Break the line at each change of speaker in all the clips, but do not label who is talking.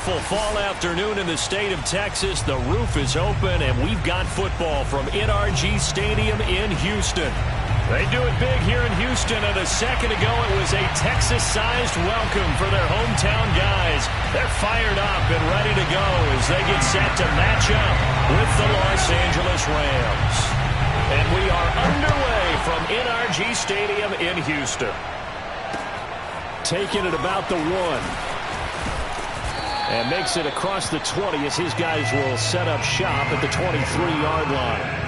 beautiful fall afternoon in the state of Texas. The roof is open, and we've got football from NRG Stadium in Houston. They do it big here in Houston, and a second ago it was a Texas-sized welcome for their hometown guys. They're fired up and ready to go as they get set to match up with the Los Angeles Rams. And we are underway from NRG Stadium in Houston. Taking it about the 1. And makes it across the 20 as his guys will set up shop at the 23-yard line.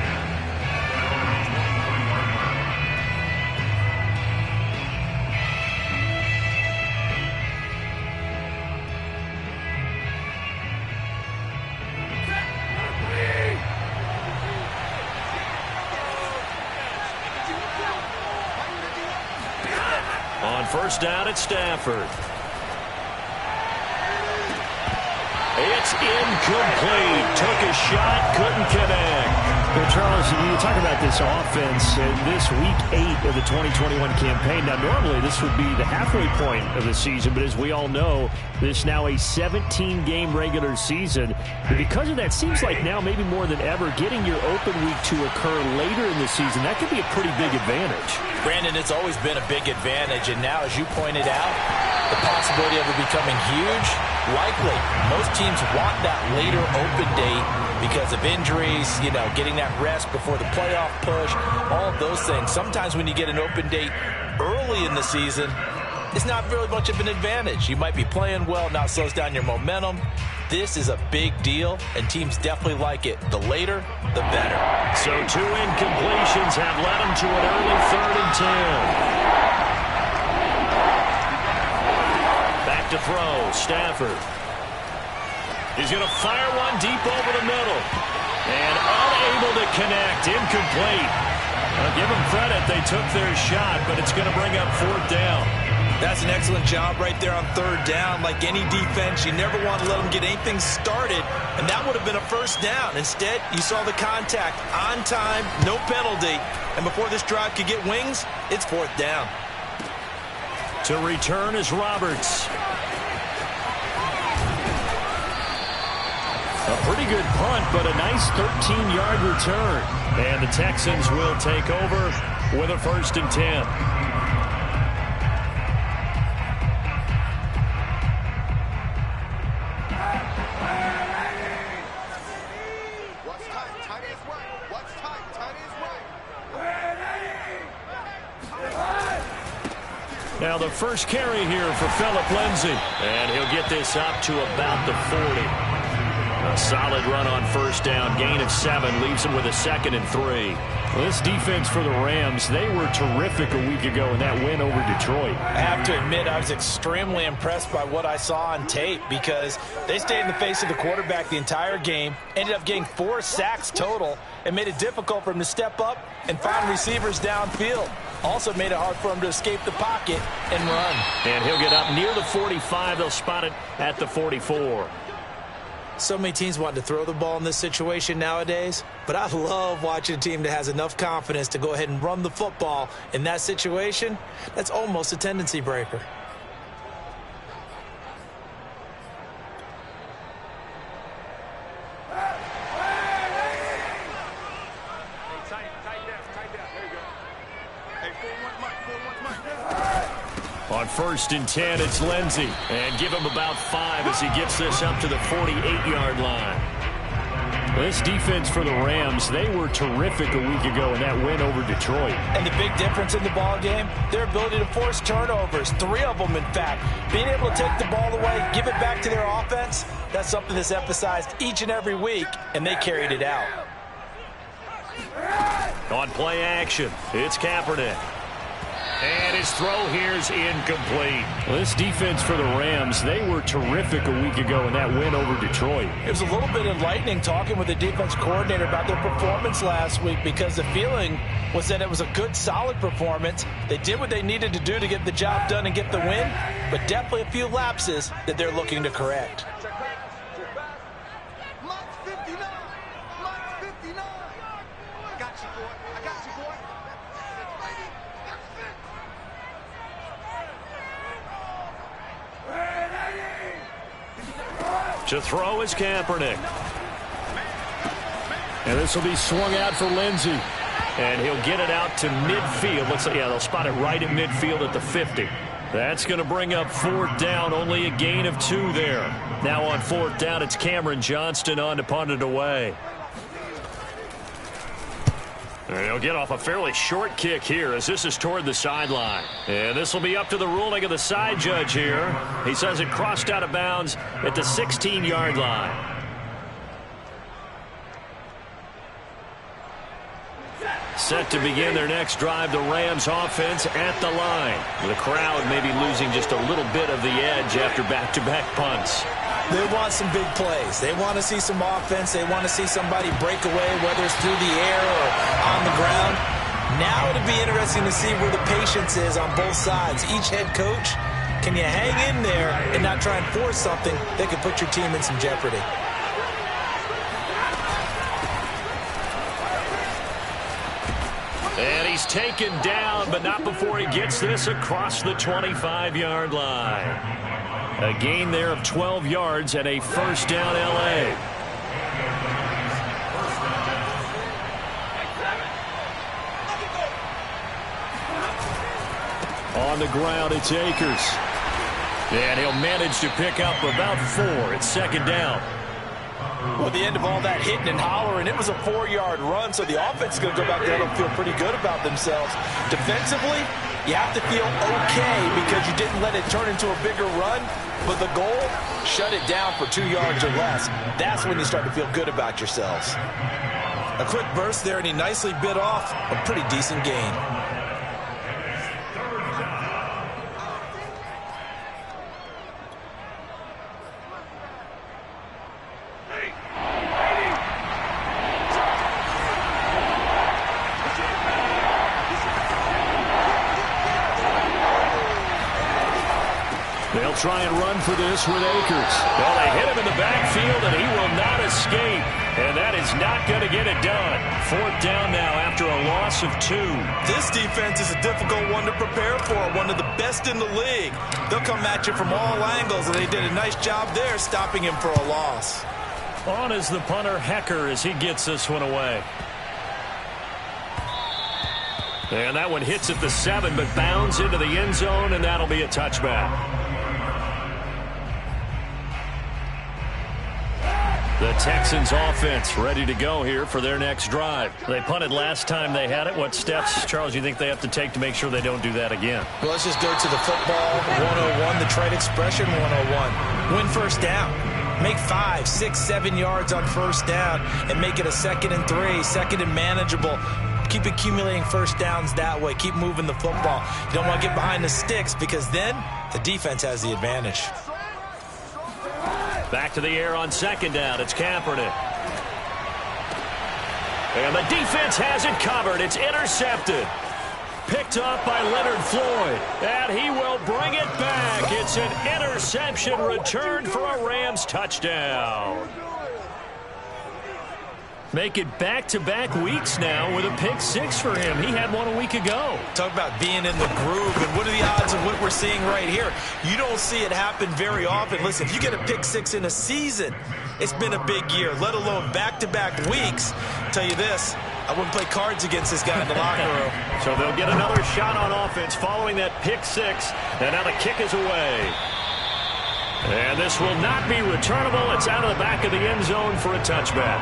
On first down at Stafford. It's incomplete. Took a shot, couldn't connect.
Well, Charles, when you talk about this offense in this week 8 of the 2021 campaign, now normally this would be the halfway point of the season, but as we all know, this is now a 17-game regular season. And because of that, seems like now maybe more than ever, getting your open week to occur later in the season, that could be a pretty big advantage.
Brandon, it's always been a big advantage, and now, as you pointed out, the possibility of it becoming huge, likely. Most teams want that later open date because of injuries, you know, getting that rest before the playoff push, all of those things. Sometimes when you get an open date early in the season, it's not really much of an advantage. You might be playing well, now it slows down your momentum. This is a big deal, and teams definitely like it. The later, the better.
So 2 incompletions have led them to an early 3rd and 10. Back to throw, Stafford. He's going to fire one deep over the middle. And unable to connect, incomplete. I'll give them credit, they took their shot, but it's going to bring up 4th down.
That's an excellent job right there on 3rd down. Like any defense, you never want to let them get anything started, and that would have been a 1st down. Instead, you saw the contact on time, no penalty, and before this drive could get wings, it's 4th down.
To return is Roberts. A pretty good punt, but a nice 13-yard return. And the Texans will take over with a 1st and 10. Now the first carry here for Phillip Lindsay. And he'll get this up to about the 40. A solid run on 1st down. Gain of 7 leaves him with a 2nd and 3. Well, this defense for the Rams, they were terrific a week ago in that win over Detroit.
I have to admit, I was extremely impressed by what I saw on tape because they stayed in the face of the quarterback the entire game, ended up getting 4 sacks total, and made it difficult for him to step up and find receivers downfield. Also made it hard for him to escape the pocket and run.
And he'll get up near the 45. They'll spot it at the 44.
So many teams want to throw the ball in this situation nowadays, but I love watching a team that has enough confidence to go ahead and run the football in that situation. That's almost a tendency breaker.
On 1st and 10, it's Lindsay. And give him about 5 as he gets this up to the 48-yard line. This defense for the Rams, they were terrific a week ago in that win over Detroit.
And the big difference in the ball game, their ability to force turnovers, 3 of them, in fact. Being able to take the ball away, give it back to their offense, that's something that's emphasized each and every week, and they carried it out.
On play action, it's Kaepernick. And his throw here is incomplete. Well, this defense for the Rams, they were terrific a week ago in that win over Detroit.
It was a little bit enlightening talking with the defense coordinator about their performance last week because the feeling was that it was a good, solid performance. They did what they needed to do to get the job done and get the win, but definitely a few lapses that they're looking to correct.
To throw is Kaepernick.
And this will be swung out for Lindsey.
And he'll get it out to midfield. Looks like, yeah, they'll spot it right at midfield at the 50. That's going to bring up 4th down. Only a gain of 2 there. Now on 4th down, it's Cameron Johnston on to punt it away. And he'll get off a fairly short kick here as this is toward the sideline. And this will be up to the ruling of the side judge here. He says it crossed out of bounds at the 16-yard line. Set to begin their next drive, the Rams offense at the line. The crowd may be losing just a little bit of the edge after back-to-back punts.
They want some big plays. They want to see some offense. They want to see somebody break away, whether it's through the air or on the ground. Now it'll be interesting to see where the patience is on both sides. Each head coach, can you hang in there and not try and force something that could put your team in some jeopardy?
And he's taken down, but not before he gets this across the 25-yard line. A gain there of 12 yards and a 1st down L.A. On the ground, it's Akers. And he'll manage to pick up about 4. It's 2nd down.
Well, at the end of all that hitting and hollering, it was a 4-yard run, so the offense is going to go back there and feel pretty good about themselves. Defensively, you have to feel okay because you didn't let it turn into a bigger run, but the goal, shut it down for 2 yards or less. That's when you start to feel good about yourselves. A quick burst there, and he nicely bit off a pretty decent gain.
They'll try and run for this with Akers. Well, they hit him in the backfield, and he will not escape. And that is not going to get it done. 4th down now after a loss of 2.
This defense is a difficult one to prepare for, one of the best in the league. They'll come at you from all angles, and they did a nice job there stopping him for a loss.
On is the punter, Hecker, as he gets this one away. And that one hits at the 7, but bounds into the end zone, and that'll be a touchback. The Texans offense ready to go here for their next drive. They punted last time they had it. What steps, Charles, you think they have to take to make sure they don't do that again?
Well, let's just go to the football 101, the trade expression 101. Win 1st down. Make 5, 6, 7 yards on 1st down and make it a 2nd and 3, 2nd and manageable. Keep accumulating 1st downs that way. Keep moving the football. You don't want to get behind the sticks because then the defense has the advantage.
Back to the air on 2nd down. It's Kaepernick. And the defense has it covered. It's intercepted. Picked up by Leonard Floyd. And he will bring it back. It's an interception returned for a Rams touchdown. Make it back-to-back weeks now with a pick 6 for him. He had one a week ago.
Talk about being in the groove, and what are the odds of what we're seeing right here? You don't see it happen very often. Listen, if you get a pick 6 in a season, it's been a big year, let alone back-to-back weeks. I'll tell you this, I wouldn't play cards against this guy in the locker room.
So they'll get another shot on offense following that pick 6, and now the kick is away. And this will not be returnable. It's out of the back of the end zone for a touchback.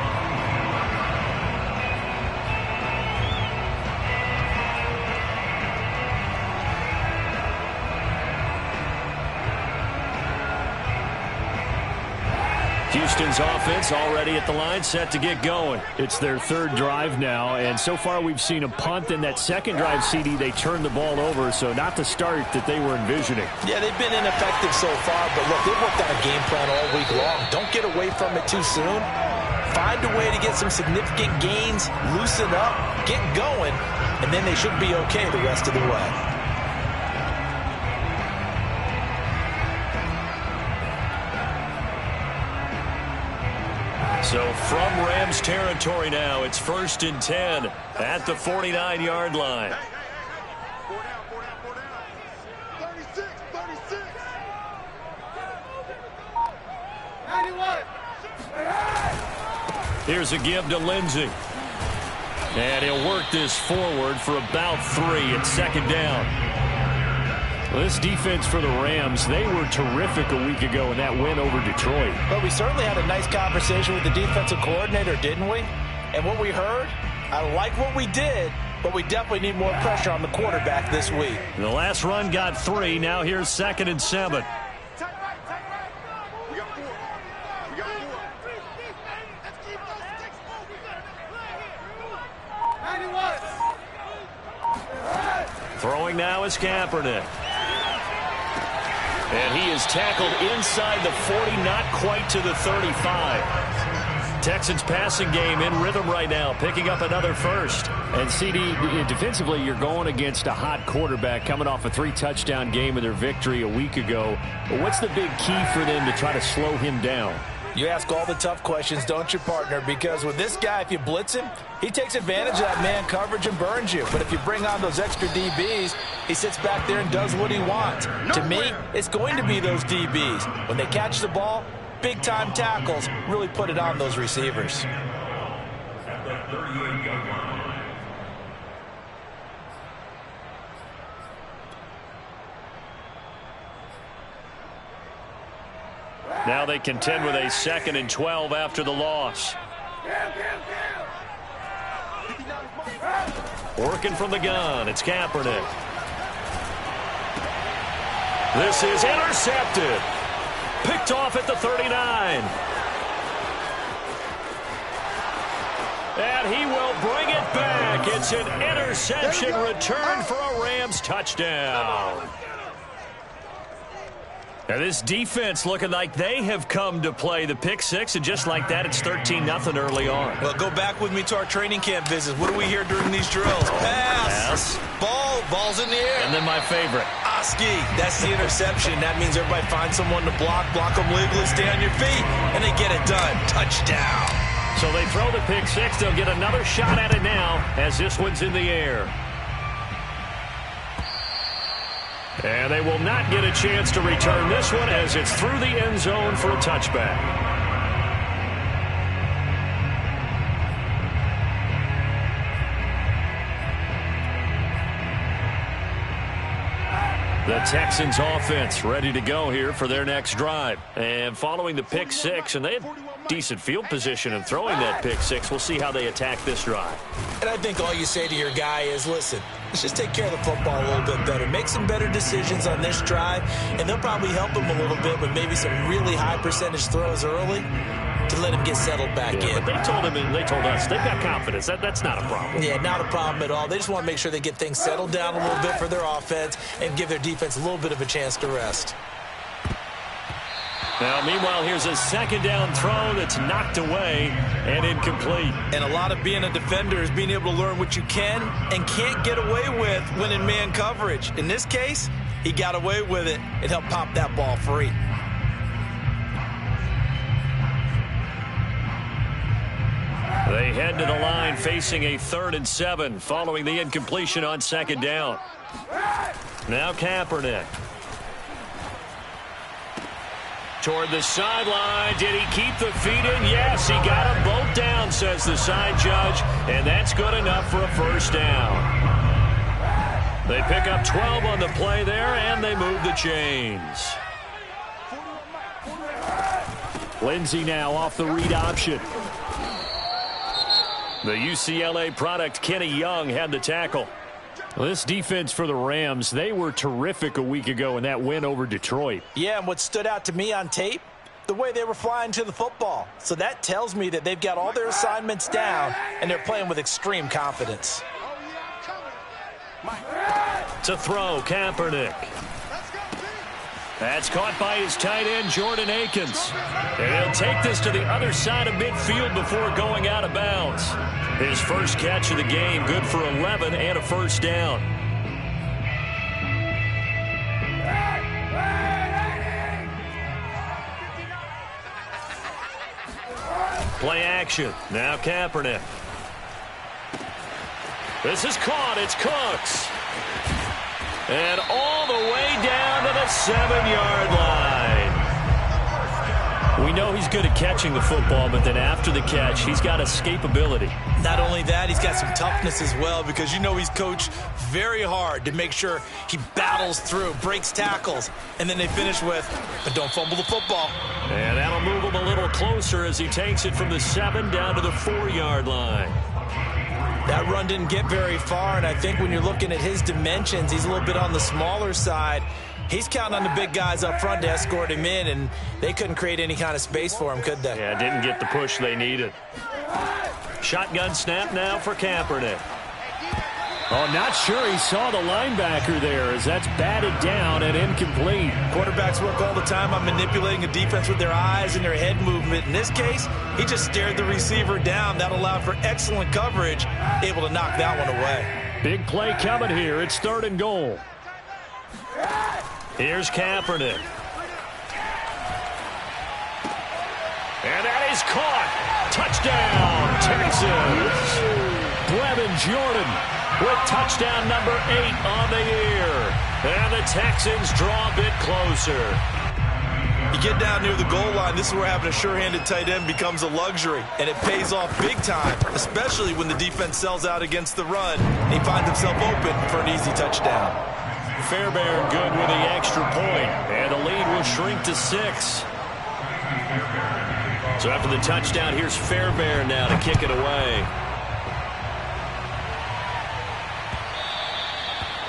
Houston's offense already at the line, set to get going.
It's their 3rd drive now, and so far we've seen a punt. In that 2nd drive, CD, they turned the ball over, so not the start that they were envisioning.
Yeah, they've been ineffective so far, but look, they've worked on a game plan all week long. Don't get away from it too soon. Find a way to get some significant gains, loosen up, get going, and then they should be okay the rest of the way.
So from Rams territory now, it's 1st and 10 at the 49-yard line.
36. 91.
Here's a give to Lindsey. And he'll work this forward for about 3. It's second down.
Well, this defense for the Rams, they were terrific a week ago in that win over Detroit.
But we certainly had a nice conversation with the defensive coordinator, didn't we? And what we heard, I like what we did, but we definitely need more pressure on the quarterback this week.
The last run got 3. Now here's 2nd and 7. Throwing now is Kaepernick. And he is tackled inside the 40, not quite to the 35. Texans passing game in rhythm right now, picking up another first.
And CD, defensively, you're going against a hot quarterback coming off a 3-touchdown game of their victory a week ago. But what's the big key for them to try to slow him down?
You ask all the tough questions, don't you, partner? Because with this guy, if you blitz him, he takes advantage of that man coverage and burns you. But if you bring on those extra DBs, he sits back there and does what he wants. To me, it's going to be those DBs. When they catch the ball, big-time tackles really put it on those receivers.
Now they contend with a 2nd and 12 after the loss. Working from the gun, it's Kaepernick. This is intercepted. Picked off at the 39. And he will bring it back. It's an interception return for a Rams touchdown. Now this defense looking like they have come to play the pick 6, and just like that, it's 13-0 early on.
Well, go back with me to our training camp visits. What do we hear during these drills? Pass. Ball's in the air.
And then my favorite.
Oski. That's the interception. That means everybody finds someone to block them legally, stay on your feet, and they get it done. Touchdown.
So they throw the pick 6. They'll get another shot at it now as this one's in the air. And they will not get a chance to return this one as it's through the end zone for a touchback. The Texans offense ready to go here for their next drive. And following the pick 6, and they had decent field position in throwing that pick 6. We'll see how they attack this drive.
And I think all you say to your guy is, listen, let's just take care of the football a little bit better. Make some better decisions on this drive, and they'll probably help him a little bit with maybe some really high percentage throws early to let him get settled back in.
But they told him and they told us they've got confidence. That's not a problem.
Yeah, not a problem at all. They just want to make sure they get things settled down a little bit for their offense and give their defense a little bit of a chance to rest.
Now, meanwhile, here's a 2nd down throw that's knocked away and incomplete.
And a lot of being a defender is being able to learn what you can and can't get away with when in man coverage. In this case, he got away with it and helped pop that ball free.
They head to the line facing a 3rd and 7 following the incompletion on 2nd down. Now Kaepernick. Toward the sideline. Did he keep the feet in? Yes, he got them both down, says the side judge, and that's good enough for a 1st down. They pick up 12 on the play there, and they move the chains.
Lindsey now off the read option.
The UCLA product, Kenny Young, had the tackle.
Well, this defense for the Rams, they were terrific a week ago in that win over Detroit.
Yeah, and what stood out to me on tape, the way they were flying to the football. So that tells me that they've got all their assignments down, and they're playing with extreme confidence.
To throw, Kaepernick. That's caught by his tight end, Jordan Akins. And he'll take this to the other side of midfield before going out of bounds. His first catch of the game, good for 11 and a 1st down. Play action. Now Kaepernick. This is caught. It's Cooks. And all the way down to the 7-yard line. We know he's good at catching the football, but then after the catch, he's got escapability.
Not only that, he's got some toughness as well, because you know he's coached very hard to make sure he battles through, breaks tackles, and then they finish with, but don't fumble the football.
And that'll move him a little closer as he takes it from the 7 down to the 4-yard line.
That run didn't get very far, and I think when you're looking at his dimensions, he's a little bit on the smaller side. He's counting on the big guys up front to escort him in, and they couldn't create any kind of space for him, could they?
Yeah, didn't get the push they needed. Shotgun snap now for Kaepernick. Oh, not sure he saw the linebacker there as that's batted down and incomplete.
Quarterbacks work all the time on manipulating a defense with their eyes and their head movement. In this case, he just stared the receiver down. That allowed for excellent coverage, able to knock that one away.
Big play coming here. It's 3rd and goal. Here's Kaepernick. And that is caught. Touchdown, Texans. Brevin Jordan with touchdown number 8 on the year. And the Texans draw a bit closer.
You get down near the goal line, this is where having a sure-handed tight end becomes a luxury. And it pays off big time, especially when the defense sells out against the run. And he finds himself open for an easy touchdown.
Fairbairn good with the extra point. And the lead will shrink to 6. So after the touchdown, here's Fairbairn now to kick it away.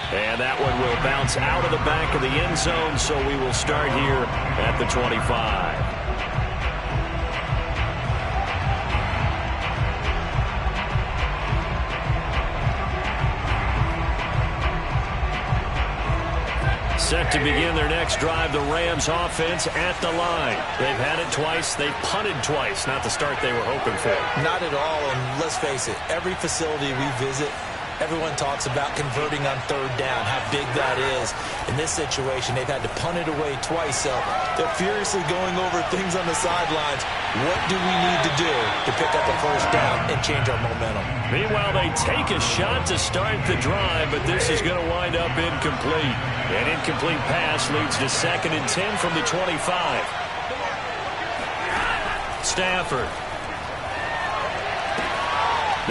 And that one will bounce out of the back of the end zone, so we will start here at the 25. Set to begin their next drive, the Rams offense at the line. They've had it twice. They've punted twice. Not the start they were hoping for.
Not at all, and let's face it, every facility we visit, everyone talks about converting on 3rd down, how big that is. In this situation, they've had to punt it away twice, so they're furiously going over things on the sidelines. What do we need to do to pick up a 1st down and change our momentum?
Meanwhile, they take a shot to start the drive, but this is going to wind up incomplete. An incomplete pass leads to 2nd and 10 from the 25. Stafford.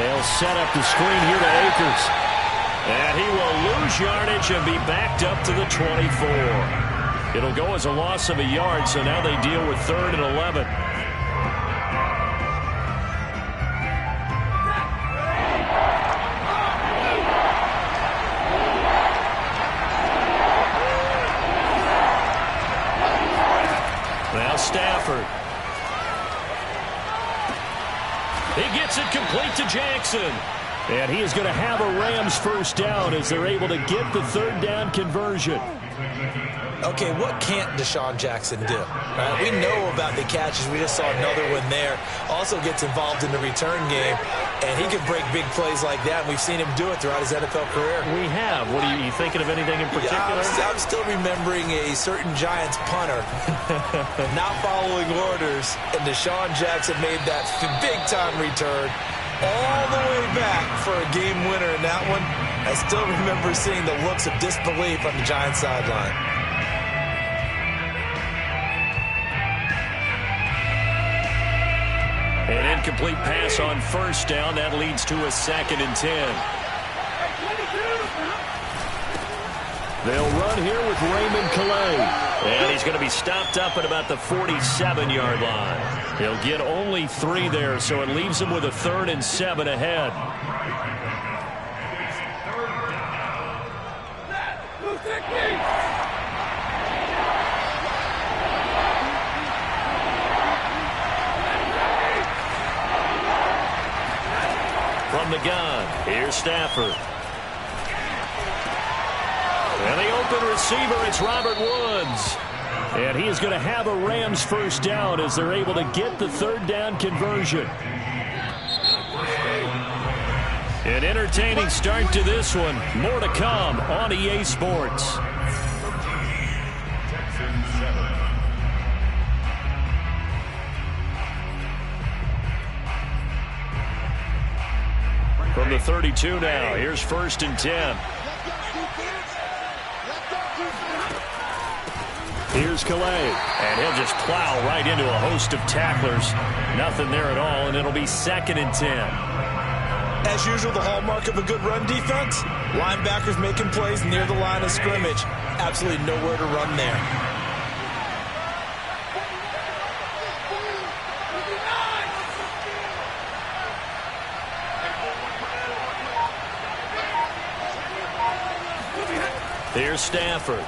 They'll set up the screen here to Akers. And he will lose yardage and be backed up to the 24. It'll go as a loss of a yard, so now they deal with 3rd and 11. Now Stafford. He gets it complete to Jackson. And he is going to have a Rams 1st down as they're able to get the 3rd down conversion.
Okay, what can't Deshaun Jackson do? We know about the catches. We just saw another one there. Also gets involved in the return game, and he can break big plays like that. And we've seen him do it throughout his NFL career.
We have. What are you thinking of anything in particular?
Yeah, I'm still remembering a certain Giants punter not following orders, and Deshaun Jackson made that big-time return all the way back for a game winner in that one. I still remember seeing the looks of disbelief on the Giants sideline.
An incomplete pass on 1st down. That leads to a 2nd and 10. They'll run here with Raymond Calais. And he's going to be stopped up at about the 47-yard line. He'll get only 3 there, so it leaves him with a 3rd and 7 ahead. From the gun, here's Stafford. And the open receiver, it's Robert Woods. And he is going to have a Rams 1st down as they're able to get the 3rd down conversion. An entertaining start to this one. More to come on EA Sports. From the 32 now, here's 1st and 10.
Here's Calais.
And he'll just plow right into a host of tacklers. Nothing there at all, and it'll be 2nd and 10.
As usual, the hallmark of a good run defense, linebackers making plays near the line of scrimmage. Absolutely nowhere to run there.
Here's Stafford.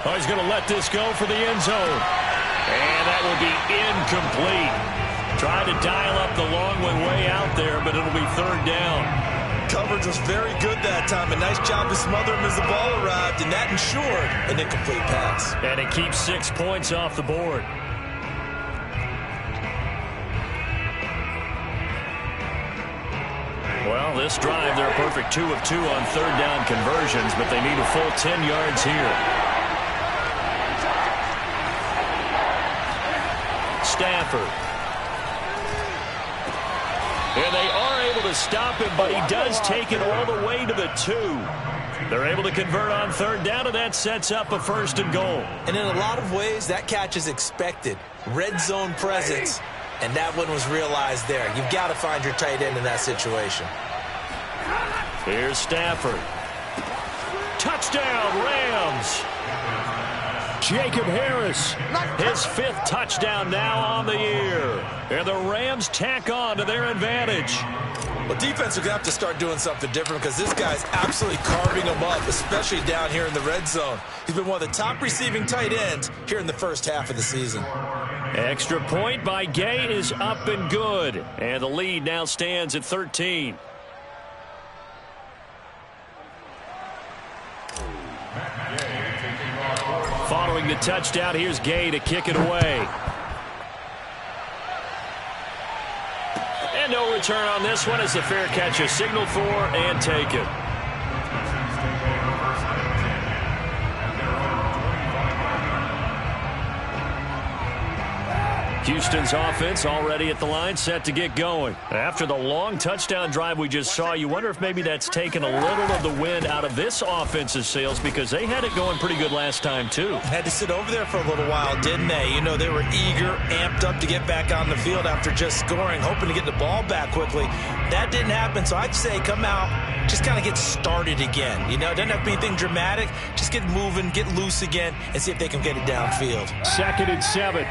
Oh, he's going to let this go for the end zone. And that will be incomplete. Trying to dial up the long one way out there, but it'll be 3rd down.
Coverage was very good that time. A nice job to smother him as the ball arrived, and that ensured an incomplete pass.
And it keeps 6 points off the board. Well, this drive, they're a perfect 2 of 2 on 3rd down conversions, but they need a full 10 yards here. Stafford. And they are able to stop him, but he does take it all the way to the 2. They're able to convert on 3rd down, and that sets up a 1st and goal.
And in a lot of ways, that catch is expected. Red zone presence, and that one was realized there. You've got to find your tight end in that situation.
Here's Stafford. Touchdown, Rams. Jacob Harris, his 5th touchdown now on the year. And the Rams tack on to their advantage.
Well, defense are going to have to start doing something different because this guy's absolutely carving them up, especially down here in the red zone. He's been one of the top receiving tight ends here in the first half of the season.
Extra point by Gay is up and good. And the lead now stands at 13. Following the touchdown, here's Gay to kick it away. And no return on this one as the fair catch is signaled for and taken. Houston's offense already at the line, set to get going. After the long touchdown drive we just saw, you wonder if maybe that's taken a little of the wind out of this offense's sails because they had it going pretty good last time, too.
Had to sit over there for a little while, didn't they? You know, they were eager, amped up to get back on the field after just scoring, hoping to get the ball back quickly. That didn't happen, so I'd say come out, just kind of get started again. You know, it doesn't have to be anything dramatic. Just get moving, get loose again, and see if they can get it downfield.
2nd and 7.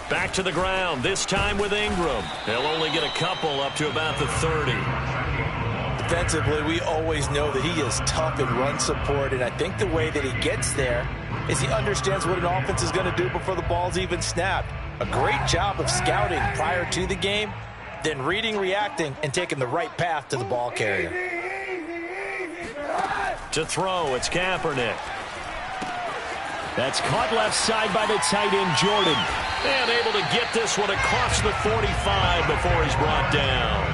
Back to the ground, this time with Ingram. They'll only get a couple up to about the 30.
Defensively, we always know that he is tough in run support, and I think the way that he gets there is he understands what an offense is going to do before the ball's even snapped. A great job of scouting prior to the game, then reading, reacting, and taking the right path to the ball carrier.
To throw, it's Kaepernick.
That's caught left side by the tight end, Jordan.
And able to get this one across the 45 before he's brought down.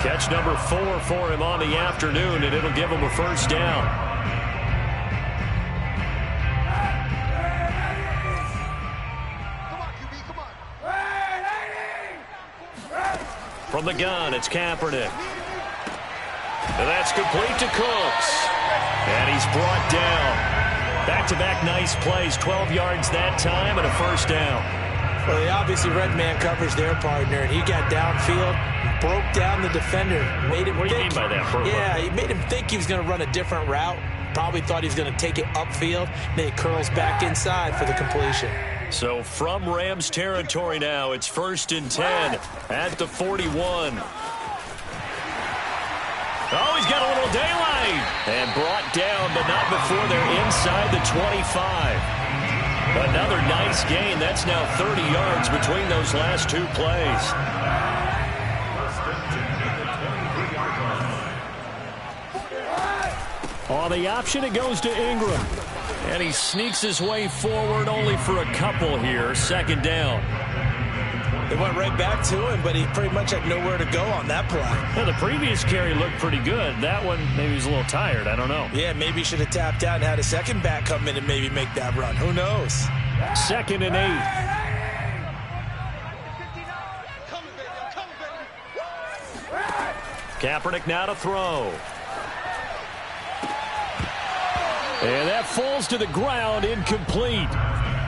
Catch number 4 for him on the afternoon, and it'll give him a 1st down. From the gun, it's Kaepernick. And that's complete to Cooks. And he's brought down. Back-to-back nice plays, 12 yards that time and a 1st down.
Well, they obviously red man covers their partner, and he got downfield, broke down the defender, made him
What do you
think.
mean by that?
Yeah, he made him think he was going to run a different route. Probably thought he was going to take it upfield. Then he curls back inside for the completion.
So from Rams territory now, it's 1st and 10 at the 41. Oh, he's got a little daylight. And brought down, but not before they're inside the 25. Another nice gain. That's now 30 yards between those last 2 plays.
On the option, it goes to Ingram.
And he sneaks his way forward only for a couple here. 2nd down.
They went right back to him, but he pretty much had nowhere to go on that play.
Well, the previous carry looked pretty good. That one, maybe he's a little tired. I don't know.
Yeah, maybe he should have tapped out and had a second back come in and maybe make that run. Who knows?
2nd and 8.
Kaepernick now to throw. And that falls to the ground, incomplete.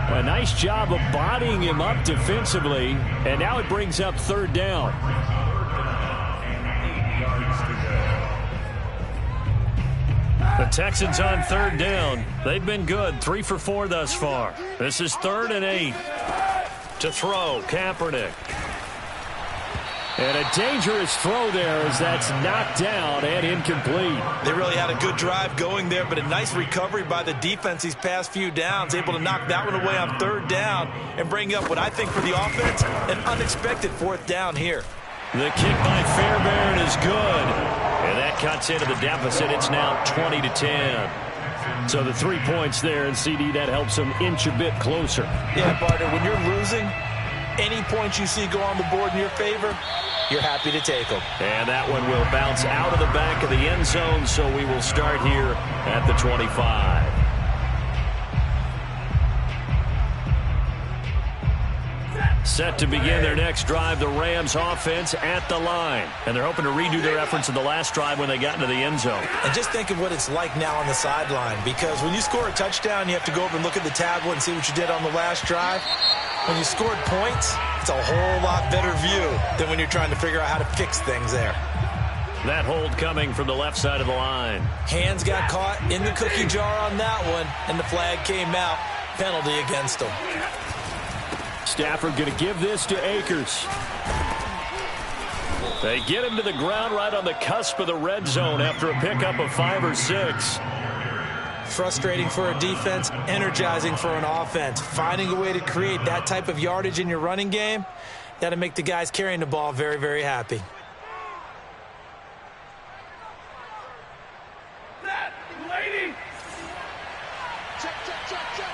A nice job of bodying him up defensively, and now it brings up third down. The Texans on third down. They've been good, 3 for 4 thus far. This is 3rd and 8. To throw, Kaepernick. And a dangerous throw there as that's knocked down and incomplete.
They really had a good drive going there, but a nice recovery by the defense these past few downs, able to knock that one away on third down and bring up what I think for the offense, an unexpected 4th down here.
The kick by Fairbairn is good. And that cuts into the deficit. It's now 20-10. So the 3 points there, and CD, that helps them inch a bit closer.
Yeah, partner, when you're losing, any points you see go on the board in your favor, you're happy to take them.
And that one will bounce out of the back of the end zone, so we will start here at the 25. Set to begin their next drive, the Rams offense at the line. And they're hoping to redo their efforts in the last drive when they got into the end zone.
And just think of what it's like now on the sideline, because when you score a touchdown, you have to go over and look at the tablet and see what you did on the last drive. When you scored points, it's a whole lot better view than when you're trying to figure out how to fix things there.
That hold coming from the left side of the line.
Hands got caught in the cookie jar on that one, and the flag came out. Penalty against them.
Stafford going to give this to Akers. They get him to the ground right on the cusp of the red zone after a pickup of 5 or 6.
Frustrating for a defense, energizing for an offense. Finding a way to create that type of yardage in your running game, that'll make the guys carrying the ball very, very happy.
Lady. Check, check, check, check.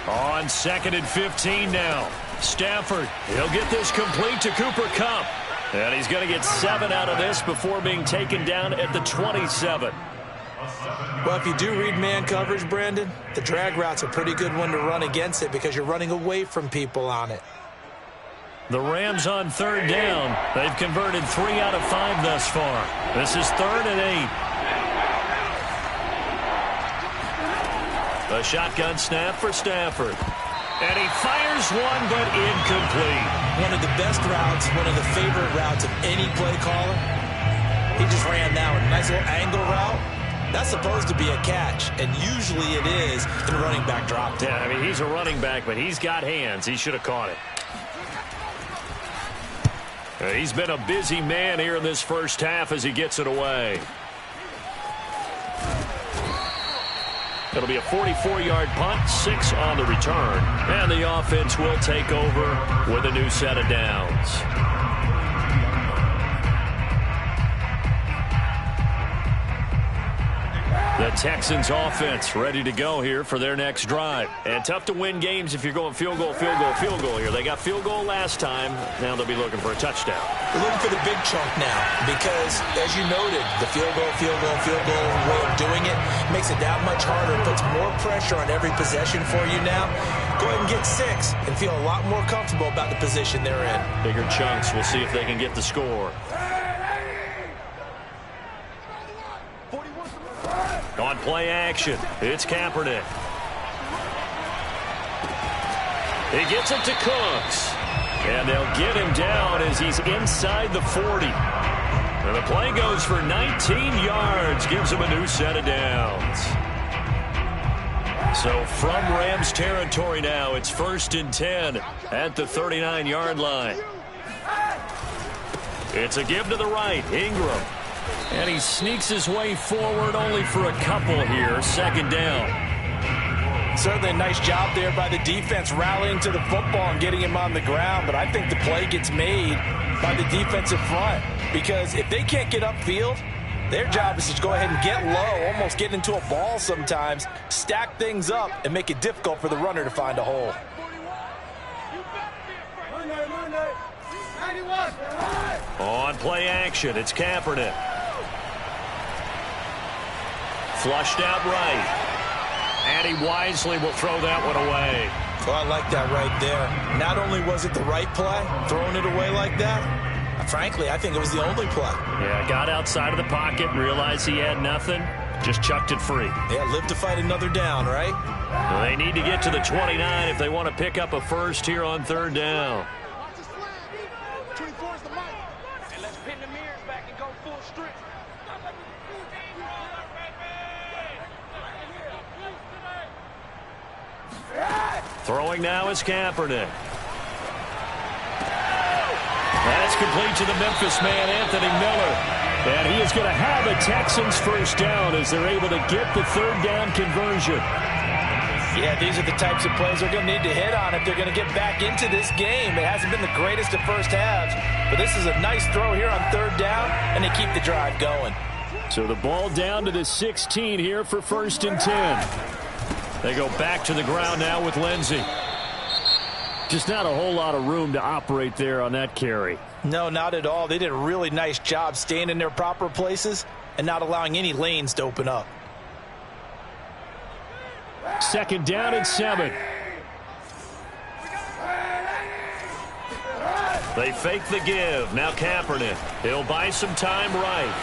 On 2nd and 15 now. Stafford, he'll get this complete to Cooper Kupp. And he's going to get 7 out of this before being taken down at the 27.
Well, if you do read man coverage, Brandon, the drag route's a pretty good one to run against it because you're running away from people on it.
The Rams on third down. They've converted 3 out of 5 thus far. This is 3rd and 8. A shotgun snap for Stafford. And he fires one, but incomplete.
One of the best routes, one of the favorite routes of any play caller. He just ran that one. Nice little angle route. That's supposed to be a catch, and usually it is in running back drop.
Yeah, I mean, he's a running back, but he's got hands. He should have caught it. He's been a busy man here in this first half as he gets it away. It'll be a 44-yard punt, 6 on the return. And the offense will take over with a new set of downs. The Texans offense ready to go here for their next drive. And tough to win games if you're going field goal, field goal, field goal here. They got field goal last time. Now they'll be looking for a touchdown.
They're looking for the big chunk now because, as you noted, the field goal way of doing it makes it that much harder. It puts more pressure on every possession for you now. Go ahead and get 6 and feel a lot more comfortable about the position they're in.
Bigger chunks. We'll see if they can get the score. On play action, it's Kaepernick. He gets it to Cooks. And they'll get him down as he's inside the 40. And the play goes for 19 yards, gives him a new set of downs. So from Rams territory now, it's 1st and 10 at the 39-yard line. It's a give to the right, Ingram. And he sneaks his way forward only for a couple here. 2nd down.
Certainly a nice job there by the defense rallying to the football and getting him on the ground. But I think the play gets made by the defensive front. Because if they can't get upfield, their job is to go ahead and get low, almost get into a ball sometimes, stack things up, and make it difficult for the runner to find a hole.
On play action, it's Kaepernick. Flushed out right. And he wisely will throw that one away.
Well, I like that right there. Not only was it the right play, throwing it away like that, frankly, I think it was the only play.
Yeah, got outside of the pocket, realized he had nothing, just chucked it free.
Yeah, live to fight another down, right?
Well, they need to get to the 29 if they want to pick up a first here on third down.
And let's pin the mirrors back and go full strip.
Throwing now is Kaepernick. That's complete to the Memphis man, Anthony Miller. And he is going to have a Texans first down as they're able to get the third down conversion.
Yeah, these are the types of plays they're going to need to hit on if they're going to get back into this game. It hasn't been the greatest of first halves, but this is a nice throw here on third down, and they keep the drive going.
So the ball down to the 16 here for 1st and 10. They go back to the ground now with Lindsey. Just not a whole lot of room to operate there on that carry.
No, not at all. They did a really nice job staying in their proper places and not allowing any lanes to open up.
2nd down and 7. They fake the give. Now Kaepernick. He'll buy some time right.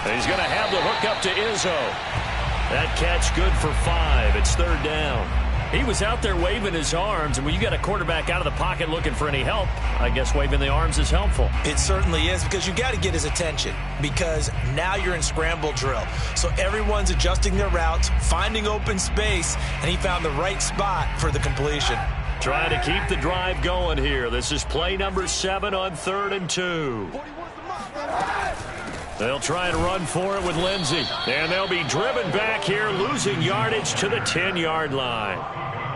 And he's going to have the hook up to Izzo. That catch good for 5. It's 3rd down. He was out there waving his arms, and when you got a quarterback out of the pocket looking for any help, I guess waving the arms is helpful.
It certainly is, because you got to get his attention, because now you're in scramble drill. So everyone's adjusting their routes, finding open space, and he found the right spot for the completion.
Trying to keep the drive going here. This is play number 7 on 3rd and 2. They'll try and run for it with Lindsey. And they'll be driven back here, losing yardage to the 10-yard line.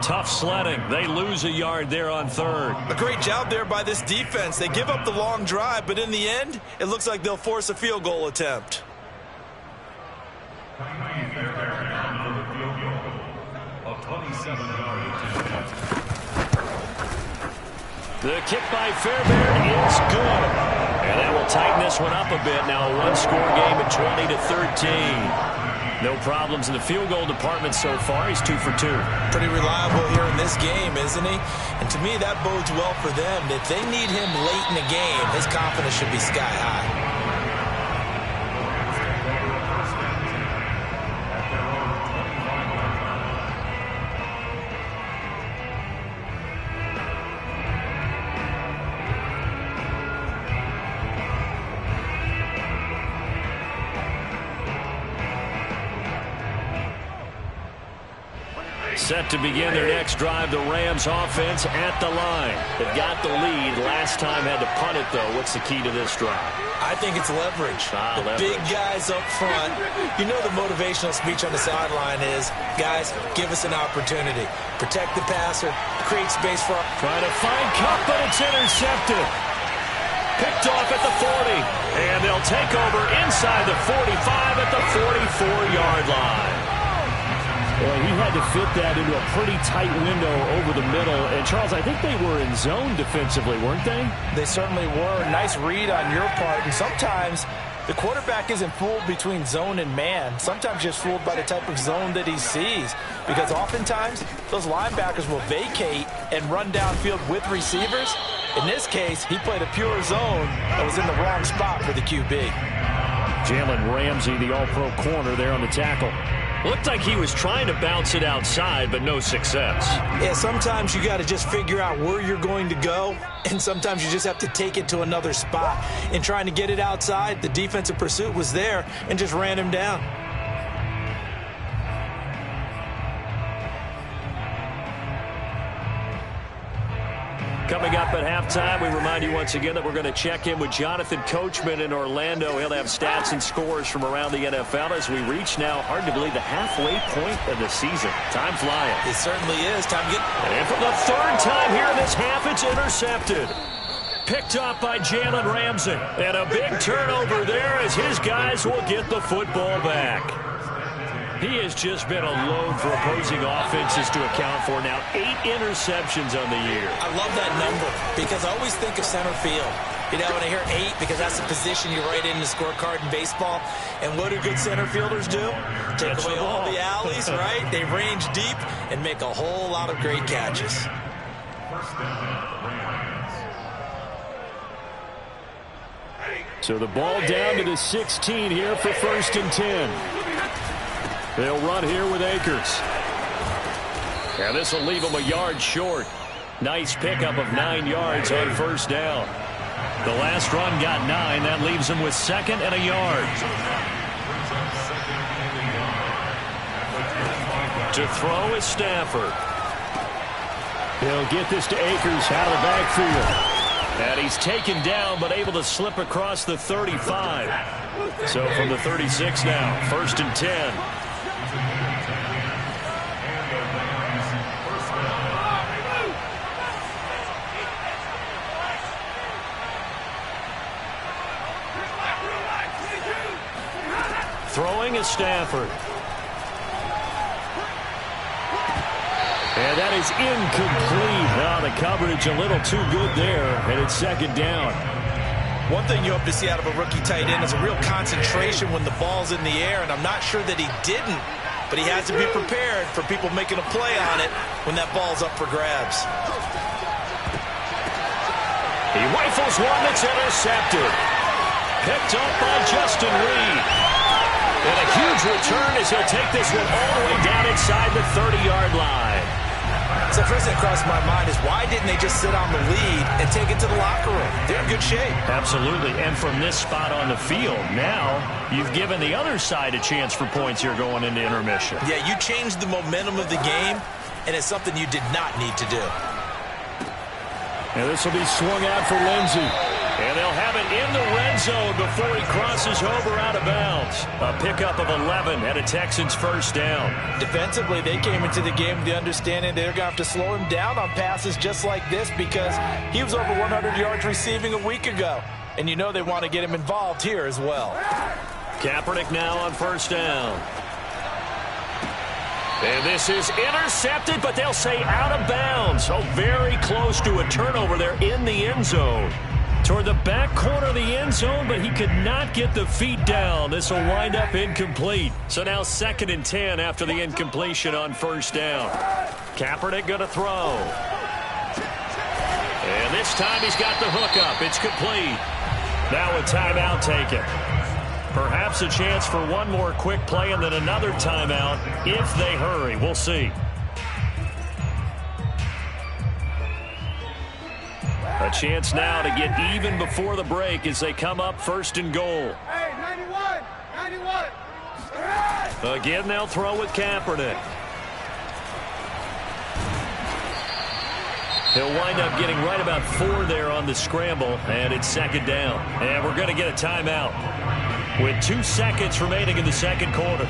Tough sledding. They lose a yard there on 3rd.
A great job there by this defense. They give up the long drive, but in the end, it looks like they'll force a field goal attempt.
The kick by Fairbairn is good. And that will tighten this one up a bit. Now a one-score game at 20-13. No problems in the field goal department so far. He's 2 for 2.
Pretty reliable here in this game, isn't he? And to me, that bodes well for them. If they need him late in the game, his confidence should be sky high.
Set to begin their next drive, the Rams offense at the line. They've got the lead. Last time had to punt it, though. What's the key to this drive?
I think it's leverage.
Leverage.
Big guys up front. You know the motivational speech on the sideline is, guys, give us an opportunity. Protect the passer, create space for...
Trying to find Cup, but it's intercepted. Picked off at the 40. And they'll take over inside the 45 at the 44-yard line.
Well, he had to fit that into a pretty tight window over the middle. And, Charles, I think they were in zone defensively, weren't they?
They certainly were. Nice read on your part. And sometimes the quarterback isn't fooled between zone and man. Sometimes just fooled by the type of zone that he sees. Because oftentimes, those linebackers will vacate and run downfield with receivers. In this case, he played a pure zone that was in the wrong spot for the QB.
Jalen Ramsey, the all-pro corner there on the tackle.
Looked like he was trying to bounce it outside, but no success.
Yeah, sometimes you got to just figure out where you're going to go, and sometimes you just have to take it to another spot. In trying to get it outside, the defensive pursuit was there and just ran him down.
Coming up at halftime, we remind you once again that we're going to check in with Jonathan Coachman in Orlando. He'll have stats and scores from around the NFL as we reach now, hard to believe, the halfway point of the season. Time flying.
It certainly is. Time to get...
And for the 3rd time here in this half, it's intercepted. Picked up by Jalen Ramsey. And a big turnover there as his guys will get the football back. He has just been a load for opposing offenses to account for. Now 8 interceptions on the year.
I love that number because I always think of center field. You know, when I hear 8, because that's the position you write in the scorecard in baseball. And what do good center fielders do? Take away all the alleys, right? They range deep and make a whole lot of great catches.
So the ball down to the 16 here for 1st and 10. They'll run here with Akers. And this will leave them a yard short. Nice pickup of 9 yards on 1st down. The last run got 9. That leaves them with 2nd and a yard. To throw is Stafford. He'll get this to Akers out of the backfield. And he's taken down, but able to slip across the 35. So from the 36 now, 1st and 10. Throwing is Stafford. And that is incomplete. The coverage a little too good there, and it's 2nd down.
One thing you hope to see out of a rookie tight end is a real concentration when the ball's in the air, and I'm not sure that he didn't, but he has to be prepared for people making a play on it when that ball's up for grabs.
He rifles one that's intercepted. Picked up by Justin Reed. And a huge return as he'll take this one all the way down inside the 30-yard line.
So the first thing that crossed my mind is why didn't they just sit on the lead and take it to the locker room? They're in good shape.
Absolutely. And from this spot on the field, now you've given the other side a chance for points here going into intermission.
Yeah, you changed the momentum of the game, and it's something you did not need to do.
And this will be swung out for Lindsey. And they'll have it in the red zone before he crosses over out of bounds. A pickup of 11 and a Texans 1st down.
Defensively, they came into the game with the understanding they're going to have to slow him down on passes just like this because he was over 100 yards receiving a week ago. And you know they want to get him involved here as well.
Kaepernick now on 1st down. And this is intercepted, but they'll say out of bounds. So very close to a turnover there in the end zone. Toward the back corner of the end zone, but he could not get the feet down. This will wind up incomplete. So now 2nd and 10 after the incompletion on 1st down. Kaepernick going to throw. And this time he's got the hook up. It's complete. Now a timeout taken. Perhaps a chance for one more quick play and then another timeout if they hurry. We'll see. A chance now to get even before the break as they come up 1st and goal.
Hey, 91.
Again, they'll throw with Kaepernick. He'll wind up getting right about 4 there on the scramble, and it's 2nd down. And we're going to get a timeout with 2 seconds remaining in the 2nd quarter.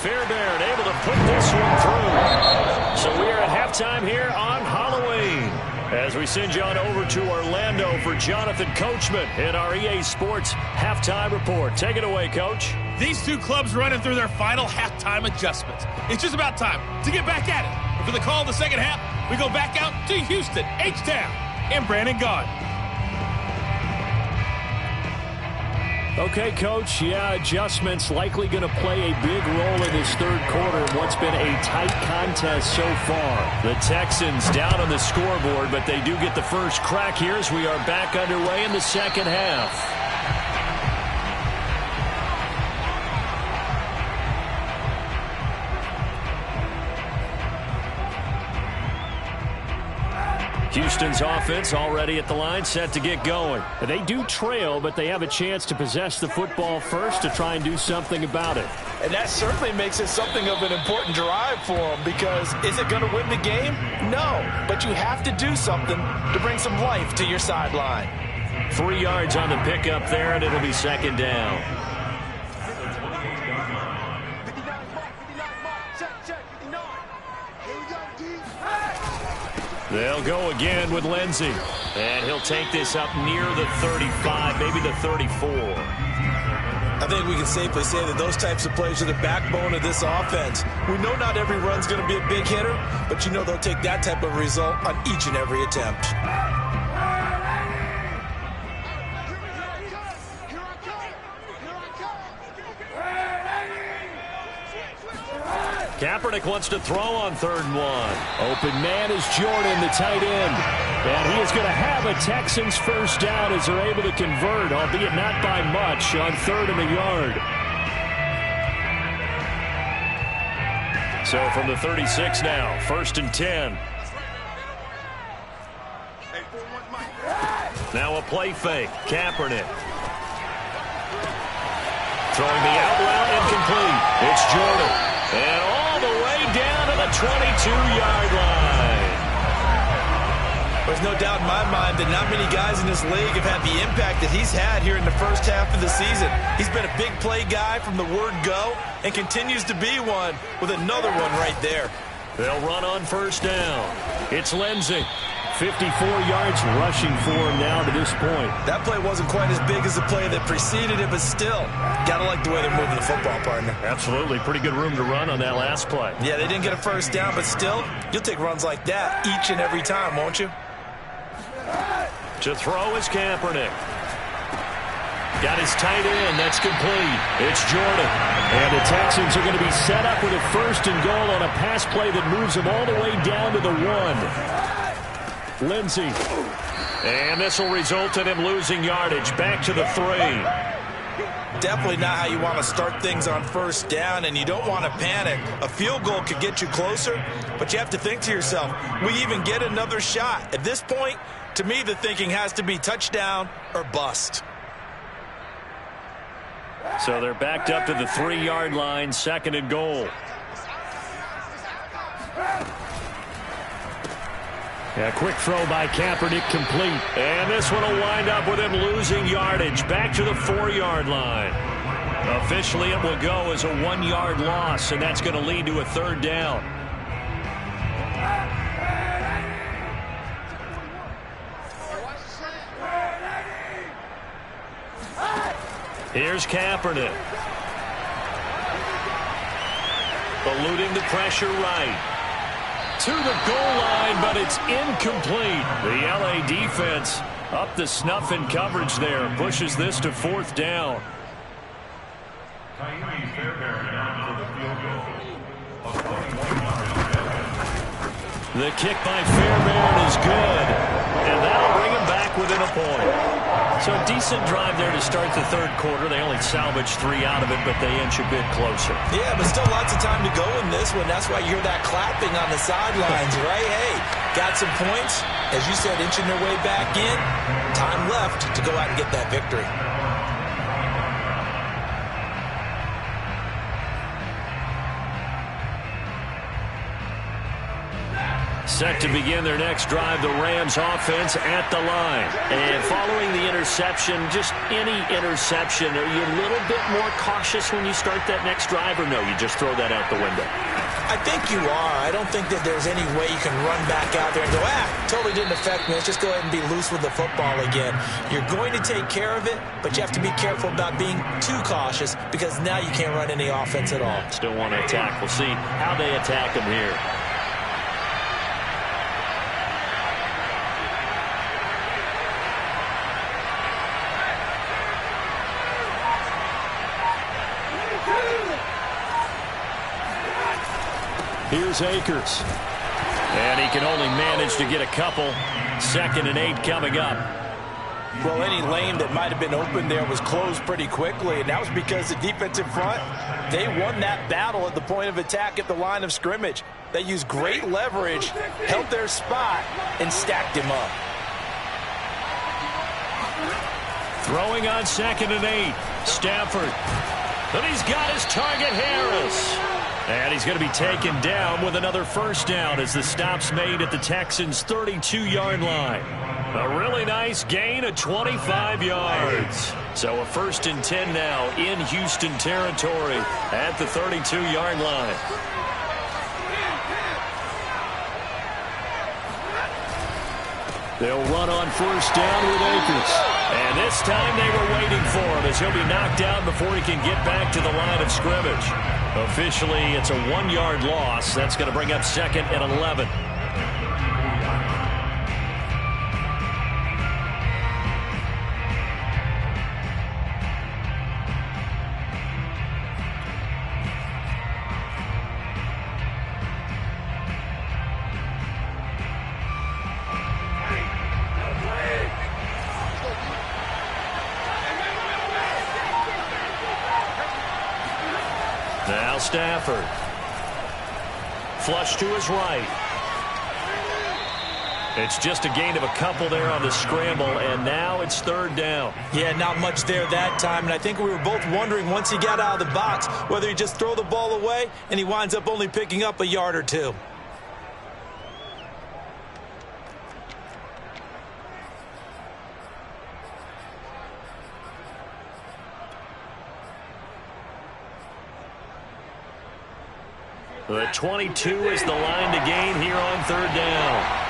Fairbairn able to put this one through. So we are at halftime here on Halloween as we send you on over to Orlando for Jonathan Coachman in our EA Sports Halftime Report. Take it away, Coach.
These two clubs running through their final halftime adjustments. It's just about time to get back at it. And for the call of the second half, we go back out to Houston, H-Town, and Brandon Gaudin.
Okay, Coach, adjustments likely going to play a big role in this 3rd quarter in what's been a tight contest so far. The Texans down on the scoreboard, but they do get the first crack here as we are back underway in the 2nd half. Houston's offense already at the line, set to get going. They do trail, but they have a chance to possess the football first to try and do something about it.
And that certainly makes it something of an important drive for them because is it going to win the game? No, but you have to do something to bring some life to your sideline.
3 yards on the pickup there, and it'll be 2nd down. They'll go again with Lindsey. And he'll take this up near the 35, maybe the 34.
I think we can safely say that those types of plays are the backbone of this offense. We know not every run's going to be a big hitter, but you know they'll take that type of result on each and every attempt.
Kaepernick wants to throw on 3rd and 1. Open man is Jordan, the tight end. And he is going to have a Texans first down as they're able to convert, albeit not by much, on 3rd and a yard. So from the 36 now, 1st and 10. Now a play fake. Kaepernick. Throwing the out route, incomplete. It's Jordan. And all the way down to the 22-yard line.
There's no doubt in my mind that not many guys in this league have had the impact that he's had here in the first half of the season. He's been a big play guy from the word go and continues to be one with another one right there.
They'll run on 1st down. It's Lindsey. 54 yards rushing for him now to this point.
That play wasn't quite as big as the play that preceded it, but still, got to like the way they're moving the football, partner.
Absolutely. Pretty good room to run on that last play.
Yeah, they didn't get a first down, but still, you'll take runs like that each and every time, won't you?
To throw is Kaepernick. Got his tight end. That's complete. It's Jordan.
And the Texans are going to be set up with a 1st and goal on a pass play that moves them all the way down to the 1. Lindsey.
And this will result in him losing yardage. Back to the 3.
Definitely not how you want to start things on 1st down, and you don't want to panic. A field goal could get you closer, but you have to think to yourself, we even get another shot. At this point, to me, the thinking has to be touchdown or bust.
So they're backed up to the 3-yard line, 2nd and goal.
A quick throw by Kaepernick, complete.
And this one will wind up with him losing yardage. Back to the 4-yard line. Officially, it will go as a 1-yard loss, and that's going to lead to a 3rd down. Here's Kaepernick. Eluding the pressure right. To the goal line, but it's incomplete. The LA defense up the snuff in coverage there. Pushes this to 4th down. The kick by Fairbairn is good. And that'll bring him back within a point. So a decent drive there to start the 3rd quarter. They only salvaged 3 out of it, but they inch a bit closer.
Yeah, but still lots of time to go in this one. That's why you hear that clapping on the sidelines, right? Hey, got some points. As you said, inching their way back in. Time left to go out and get that victory.
Set to begin their next drive, the Rams offense at the line. And following the interception, just any interception, are you a little bit more cautious when you start that next drive, or no, you just throw that out the window?
I think you are. I don't think that there's any way you can run back out there and go, totally didn't affect me. Let's just go ahead and be loose with the football again. You're going to take care of it, but you have to be careful about being too cautious because now you can't run any offense at all.
Still want to attack. We'll see how they attack them here. Here's Akers. And he can only manage to get a couple. 2nd and 8 coming up.
Well, any lane that might have been open there was closed pretty quickly, and that was because the defensive front, they won that battle at the point of attack at the line of scrimmage. They used great leverage, held their spot, and stacked him up.
Throwing on 2nd and 8. Stafford. And he's got his target, Harris. And he's going to be taken down with another 1st down as the stop's made at the Texans' 32-yard line. A really nice gain of 25 yards. So a 1st and 10 now in Houston territory at the 32-yard line. They'll run on first down with Akers. And this time they were waiting for him as he'll be knocked out before he can get back to the line of scrimmage. Officially, it's a 1-yard loss. That's going to bring up 2nd and 11. Now Stafford. Flush to his right. It's just a gain of a couple there on the scramble, and now it's 3rd down.
Yeah, not much there that time, and I think we were both wondering once he got out of the box whether he just throw the ball away, and he winds up only picking up a yard or two.
The 22 is the line to gain here on 3rd down.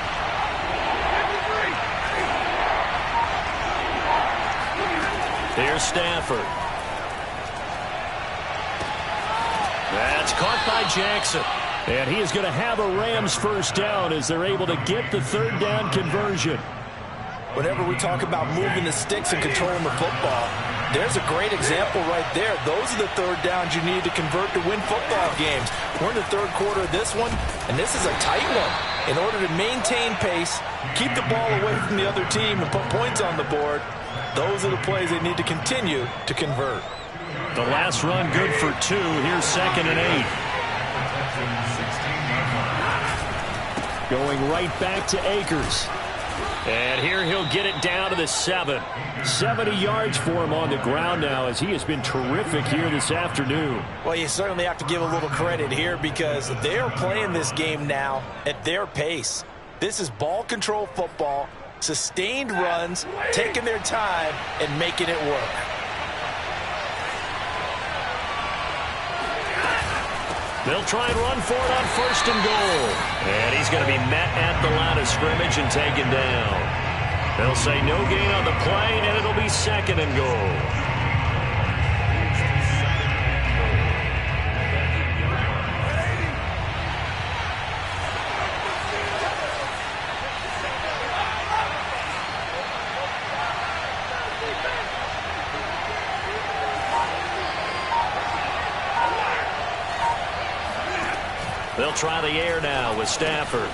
Here's Stafford. That's caught by Jackson. And he is going to have a Rams first down as they're able to get the 3rd down conversion.
Whenever we talk about moving the sticks and controlling the football, there's a great example right there. Those are the 3rd downs you need to convert to win football games. We're in the 3rd quarter of this one, and this is a tight one. In order to maintain pace, keep the ball away from the other team, and put points on the board, those are the plays they need to continue to convert.
The last run good for 2. Here's 2nd and 8. Going right back to Akers. And here he'll get it down to the 7. 70 yards for him on the ground now as he has been terrific here this afternoon.
Well, you certainly have to give a little credit here because they're playing this game now at their pace. This is ball control football, sustained runs, taking their time and making it work.
They'll try and run for it on 1st and goal. And he's going to be met at the line of scrimmage and taken down. They'll say no gain on the play, and it'll be 2nd and goal. They'll try the air now with Stafford.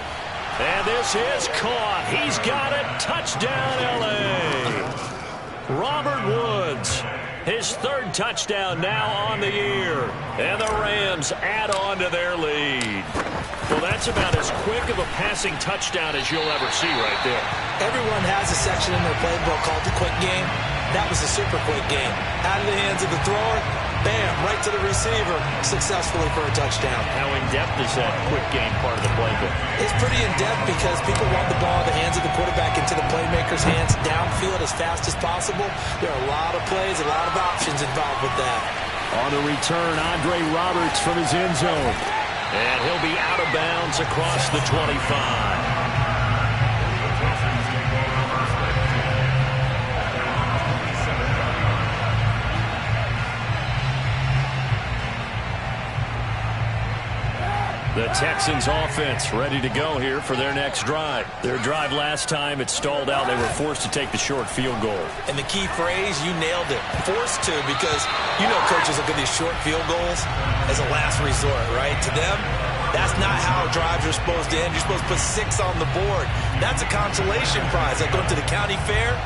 And this is caught. He's got it. Touchdown, L.A. Robert Woods, his 3rd touchdown now on the year. And the Rams add on to their lead. Well, that's about as quick of a passing touchdown as you'll ever see right there.
Everyone has a section in their playbook called the quick game. That was a super quick game. Out of the hands of the thrower, bam, right to the receiver, successfully for a touchdown.
How in-depth is that quick game part of the playbook?
It's pretty in-depth because people want the ball in the hands of the quarterback into the playmaker's hands downfield as fast as possible. There are a lot of plays, a lot of options involved with that.
On the return, Andre Roberts from his end zone. And he'll be out of bounds across the 25. The Texans offense ready to go here for their next drive. Their drive last time, it stalled out. They were forced to take the short field goal.
And the key phrase, you nailed it. Forced to, because you know coaches look at these short field goals as a last resort, right? To them, that's not how drives are supposed to end. You're supposed to put 6 on the board. That's a consolation prize. Like going to the county fair,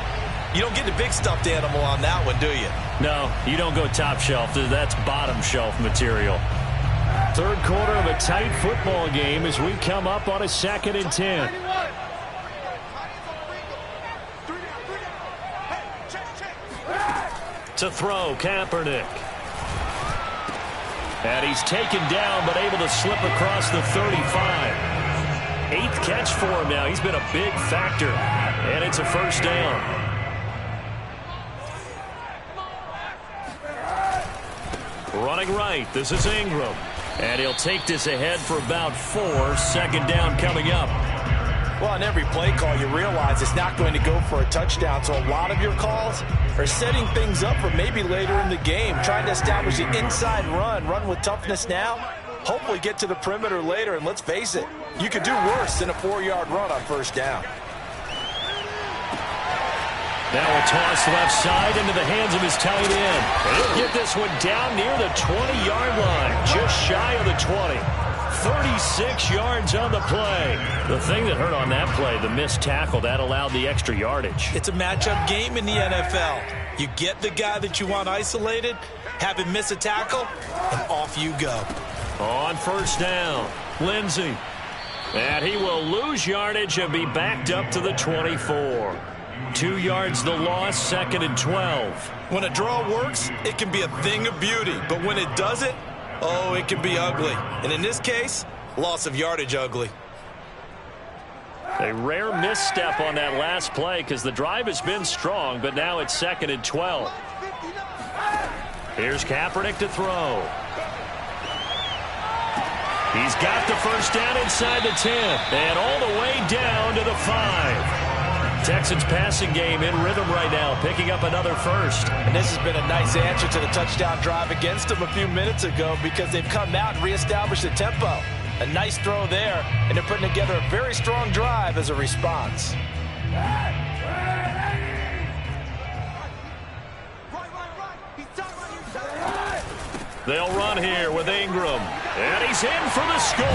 you don't get the big stuffed animal on that one, do you?
No, you don't go top shelf. That's bottom shelf material. 3rd quarter of a tight football game as we come up on a 2nd and 10. To throw, Kaepernick. And he's taken down, but able to slip across the 35. 8th catch for him now. He's been a big factor. And it's a first down. Running right, this is Ingram. And he'll take this ahead for about 4. 2nd down coming up.
Well, on every play call, you realize it's not going to go for a touchdown. So a lot of your calls are setting things up for maybe later in the game, trying to establish the inside run with toughness now, hopefully get to the perimeter later. And let's face it, you could do worse than a 4-yard run on first down.
Now a toss left side into the hands of his tight end. And he'll get this one down near the 20-yard line, just shy of the 20. 36 yards on the play. The thing that hurt on that play, the missed tackle, that allowed the extra yardage.
It's a matchup game in the NFL. You get the guy that you want isolated, have him miss a tackle, and off you go.
On first down, Lindsey. And he will lose yardage and be backed up to the 24. 2 yards the loss, 2nd and 12.
When a draw works, it can be a thing of beauty. But when it doesn't, oh, it can be ugly. And in this case, loss of yardage ugly.
A rare misstep on that last play because the drive has been strong, but now it's 2nd and 12. Here's Kaepernick to throw. He's got the first down inside the 10 and all the way down to the 5. Texans passing game in rhythm right now, picking up another first.
And this has been a nice answer to the touchdown drive against them a few minutes ago because they've come out and reestablished the tempo. A nice throw there, and they're putting together a very strong drive as a response.
They'll run here with Ingram. And he's in for the score.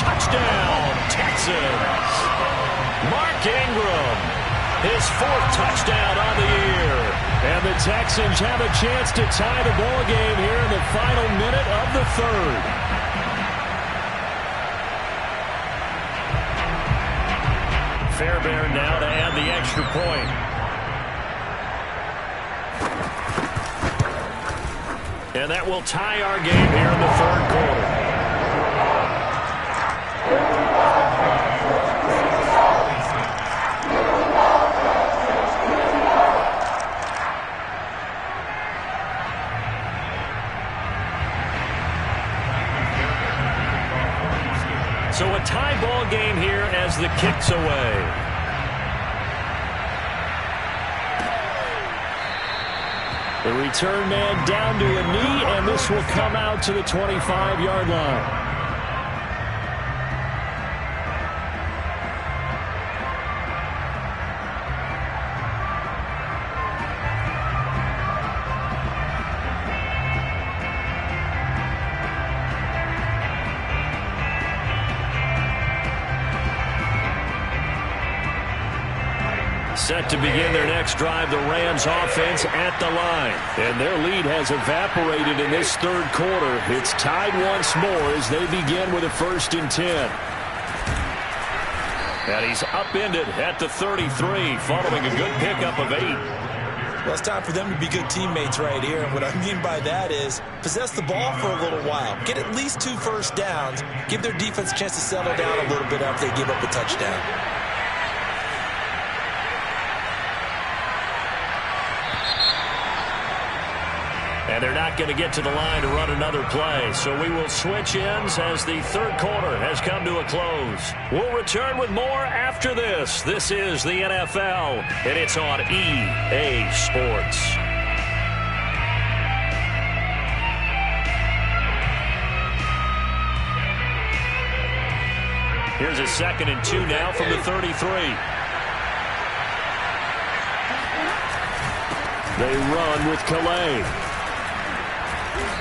Touchdown, Texans. Mark Ingram. His 4th touchdown on the year. And the Texans have a chance to tie the ball game here in the final minute of the 3rd. Fairbairn now to add the extra point. And that will tie our game here in the 3rd quarter. So a tie ball game here as the kick's away. The return man down to a knee, and this will come out to the 25-yard line. Set to begin their next drive, the Rams offense at the line. And their lead has evaporated in this 3rd quarter. It's tied once more as they begin with a 1st and 10. And he's upended at the 33 following a good pickup of 8.
Well, it's time for them to be good teammates right here. And what I mean by that is possess the ball for a little while. Get at least 2 first downs. Give their defense a chance to settle down a little bit after they give up a touchdown.
And they're not going to get to the line to run another play. So we will switch ends as the 3rd quarter has come to a close. We'll return with more after this. This is the NFL, and it's on EA Sports. Here's a 2nd and 2 now from the 33. They run with Calais.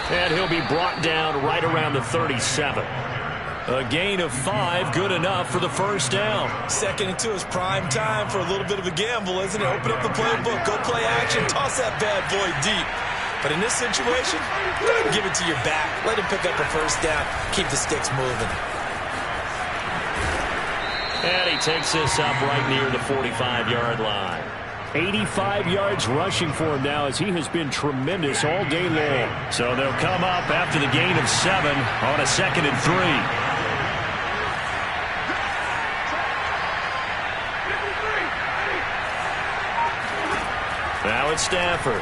And he'll be brought down right around the 37. A gain of 5, good enough for the first down.
2nd and 2 is prime time for a little bit of a gamble, isn't it? Open up the playbook, go play action, toss that bad boy deep. But in this situation, go ahead and give it to your back. Let him pick up a first down, keep the sticks moving.
And he takes this up right near the 45-yard line. 85 yards rushing for him now as he has been tremendous all day long. So they'll come up after the gain of 7 on a 2nd and 3. Now it's Stafford.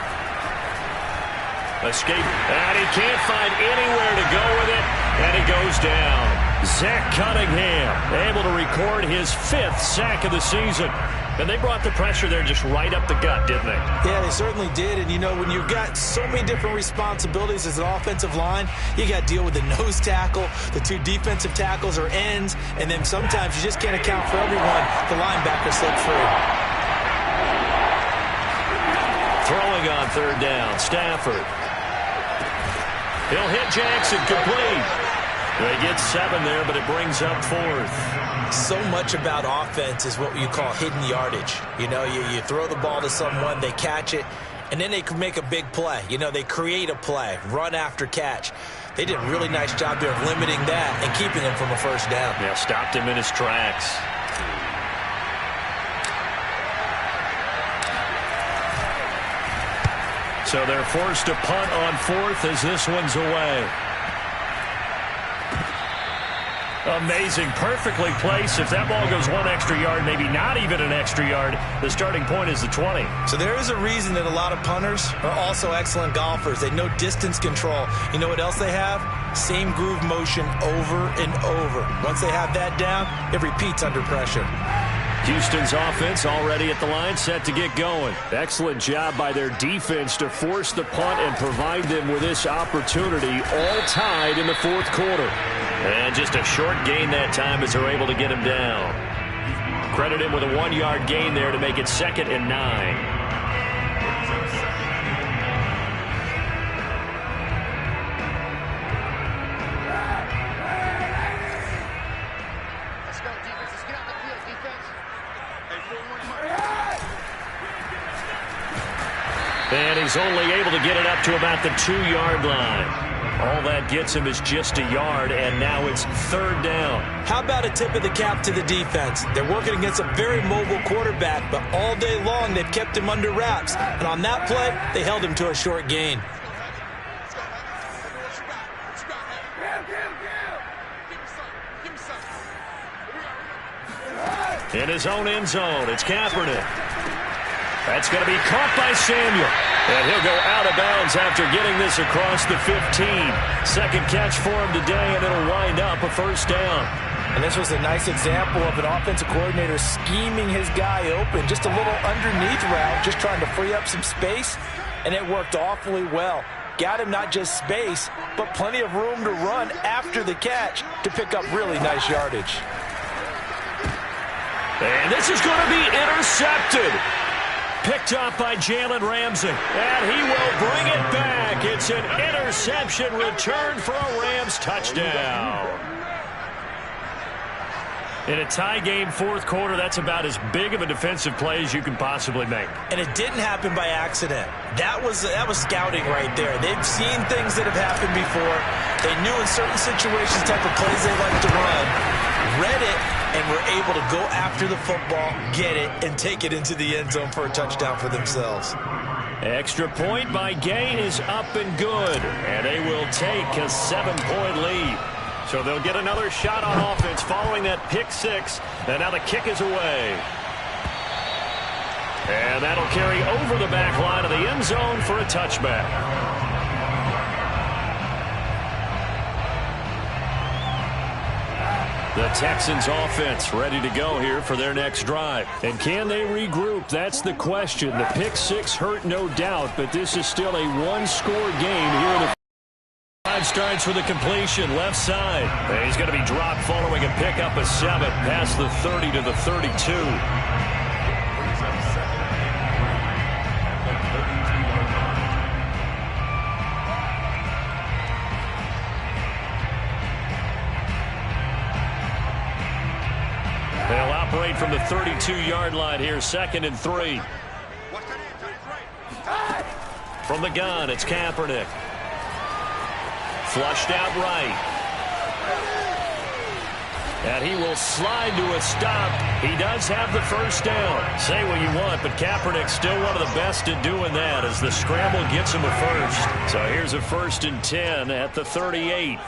Escape, and he can't find anywhere to go with it, and he goes down. Zach Cunningham able to record his 5th sack of the season. And they brought the pressure there just right up the gut, didn't they?
Yeah, they certainly did. And, you know, when you've got so many different responsibilities as an offensive line, you got to deal with the nose tackle, the 2 defensive tackles or ends, and then sometimes you just can't account for everyone. The linebacker slipped free.
Throwing on 3rd down, Stafford. He'll hit Jackson, complete. They get 7 there, but it brings up 4th.
So much about offense is what you call hidden yardage. You know, you throw the ball to someone, they catch it, and then they can make a big play. You know, they create a play, run after catch. They did a really nice job there of limiting that and keeping him from a 1st down.
Yeah, stopped him in his tracks. So they're forced to punt on 4th as this one's away. Amazing, perfectly placed. If that ball goes 1 extra yard, maybe not even an extra yard, the starting point is the 20.
So there is a reason that a lot of punters are also excellent golfers. They know distance control. You know what else they have? Same groove motion over and over. Once they have that down, it repeats under pressure.
Houston's offense already at the line, set to get going. Excellent job by their defense to force the punt and provide them with this opportunity, all tied in the 4th quarter. And just a short gain that time as they're able to get him down. Credit him with a 1-yard gain there to make it 2nd and 9. And he's only able to get it up to about the 2-yard line. All that gets him is just a yard, and now it's 3rd down.
How about a tip of the cap to the defense? They're working against a very mobile quarterback, but all day long they've kept him under wraps. And on that play, they held him to a short gain.
In his own end zone, it's Kaepernick. That's going to be caught by Samuel. And he'll go out of bounds after getting this across the 15. 2nd catch for him today, and it'll wind up a 1st down.
And this was a nice example of an offensive coordinator scheming his guy open. Just a little underneath route, just trying to free up some space, and it worked awfully well. Got him not just space, but plenty of room to run after the catch to pick up really nice yardage.
And this is going to be intercepted. Picked up by Jalen Ramsey. And he will bring it back. It's an interception return for a Rams touchdown. In a tie game 4th quarter, that's about as big of a defensive play as you can possibly make.
And it didn't happen by accident. That was scouting right there. They've seen things that have happened before. They knew in certain situations the type of plays they like to run, read it, and were able to go after the football, get it, and take it into the end zone for a touchdown for themselves.
Extra point by Gay is up and good, and they will take a 7-point lead. So they'll get another shot on offense following that pick 6, and now the kick is away. And that'll carry over the back line of the end zone for a touchback. The Texans offense ready to go here for their next drive. And can they regroup? That's the question. The pick 6 hurt, no doubt, but this is still a 1-score game here in the drive. Starts with a completion left side. And he's going to be dropped following a pickup of 7 past the 30 to the 32. They'll operate from the 32-yard line here, 2nd and 3. From the gun, it's Kaepernick. Flushed out right. And he will slide to a stop. He does have the 1st down. Say what you want, but Kaepernick's still one of the best at doing that as the scramble gets him a 1st. So here's a 1st and 10 at the 38.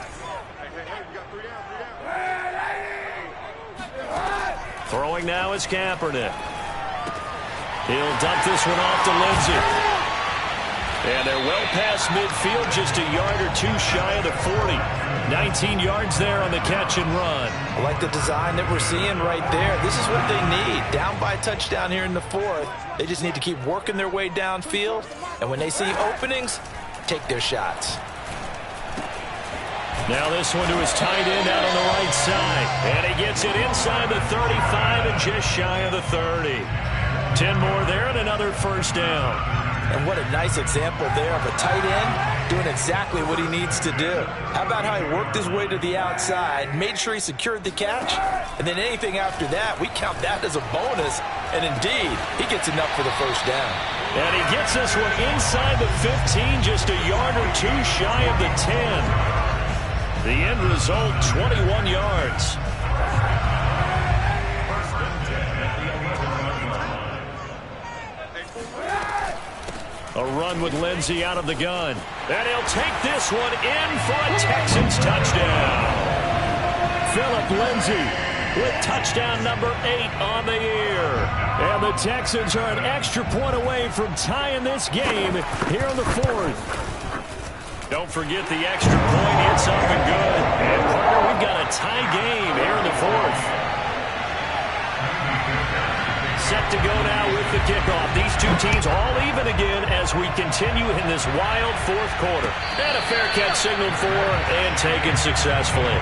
Throwing now is Kaepernick. He'll dump this one off to Lindsey. And they're well past midfield, just a yard or two shy of the 40. 19 yards there on the catch and run.
I like the design that we're seeing right there. This is what they need. Down by a touchdown here in the fourth. They just need to keep working their way downfield. And when they see openings, take their shots.
Now this one to his tight end out on the right side. And he gets it inside the 35 and just shy of the 30. 10 more there and another first down.
And what a nice example there of a tight end doing exactly what he needs to do. How about how he worked his way to the outside, made sure he secured the catch, and then anything after that, we count that as a bonus. And indeed, he gets enough for the first down.
And he gets this one inside the 15, just a yard or two shy of the 10. The end result, 21 yards. A run with Lindsey out of the gun. And he'll take this one in for a Texans touchdown. Phillip Lindsey with touchdown number 8 on the year. And the Texans are an extra point away from tying this game here in the fourth. Don't forget the extra point. It's up and good. And partner, we've got a tie game here in the fourth. Set to go now with the kickoff. These two teams all even again as we continue in this wild fourth quarter. And a fair catch signaled for and taken successfully.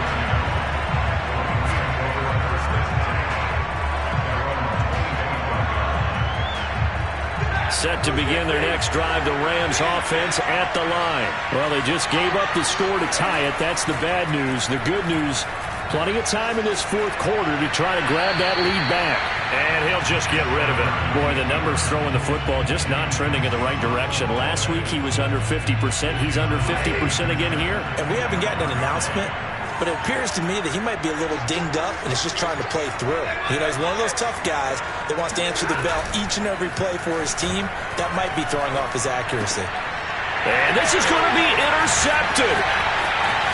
Set to begin their next drive, the Rams offense at the line. Well, they just gave up the score to tie it. That's the bad news. The good news, plenty of time in this fourth quarter to try to grab that lead back. And he'll just get rid of it. Boy, the numbers throwing the football just not trending in the right direction. Last week he was under 50%. He's under 50% again here.
And we haven't gotten an announcement, but it appears to me that he might be a little dinged up and is just trying to play through. You know, he's one of those tough guys that wants to answer the bell each and every play for his team. That might be throwing off his accuracy.
And this is going to be intercepted.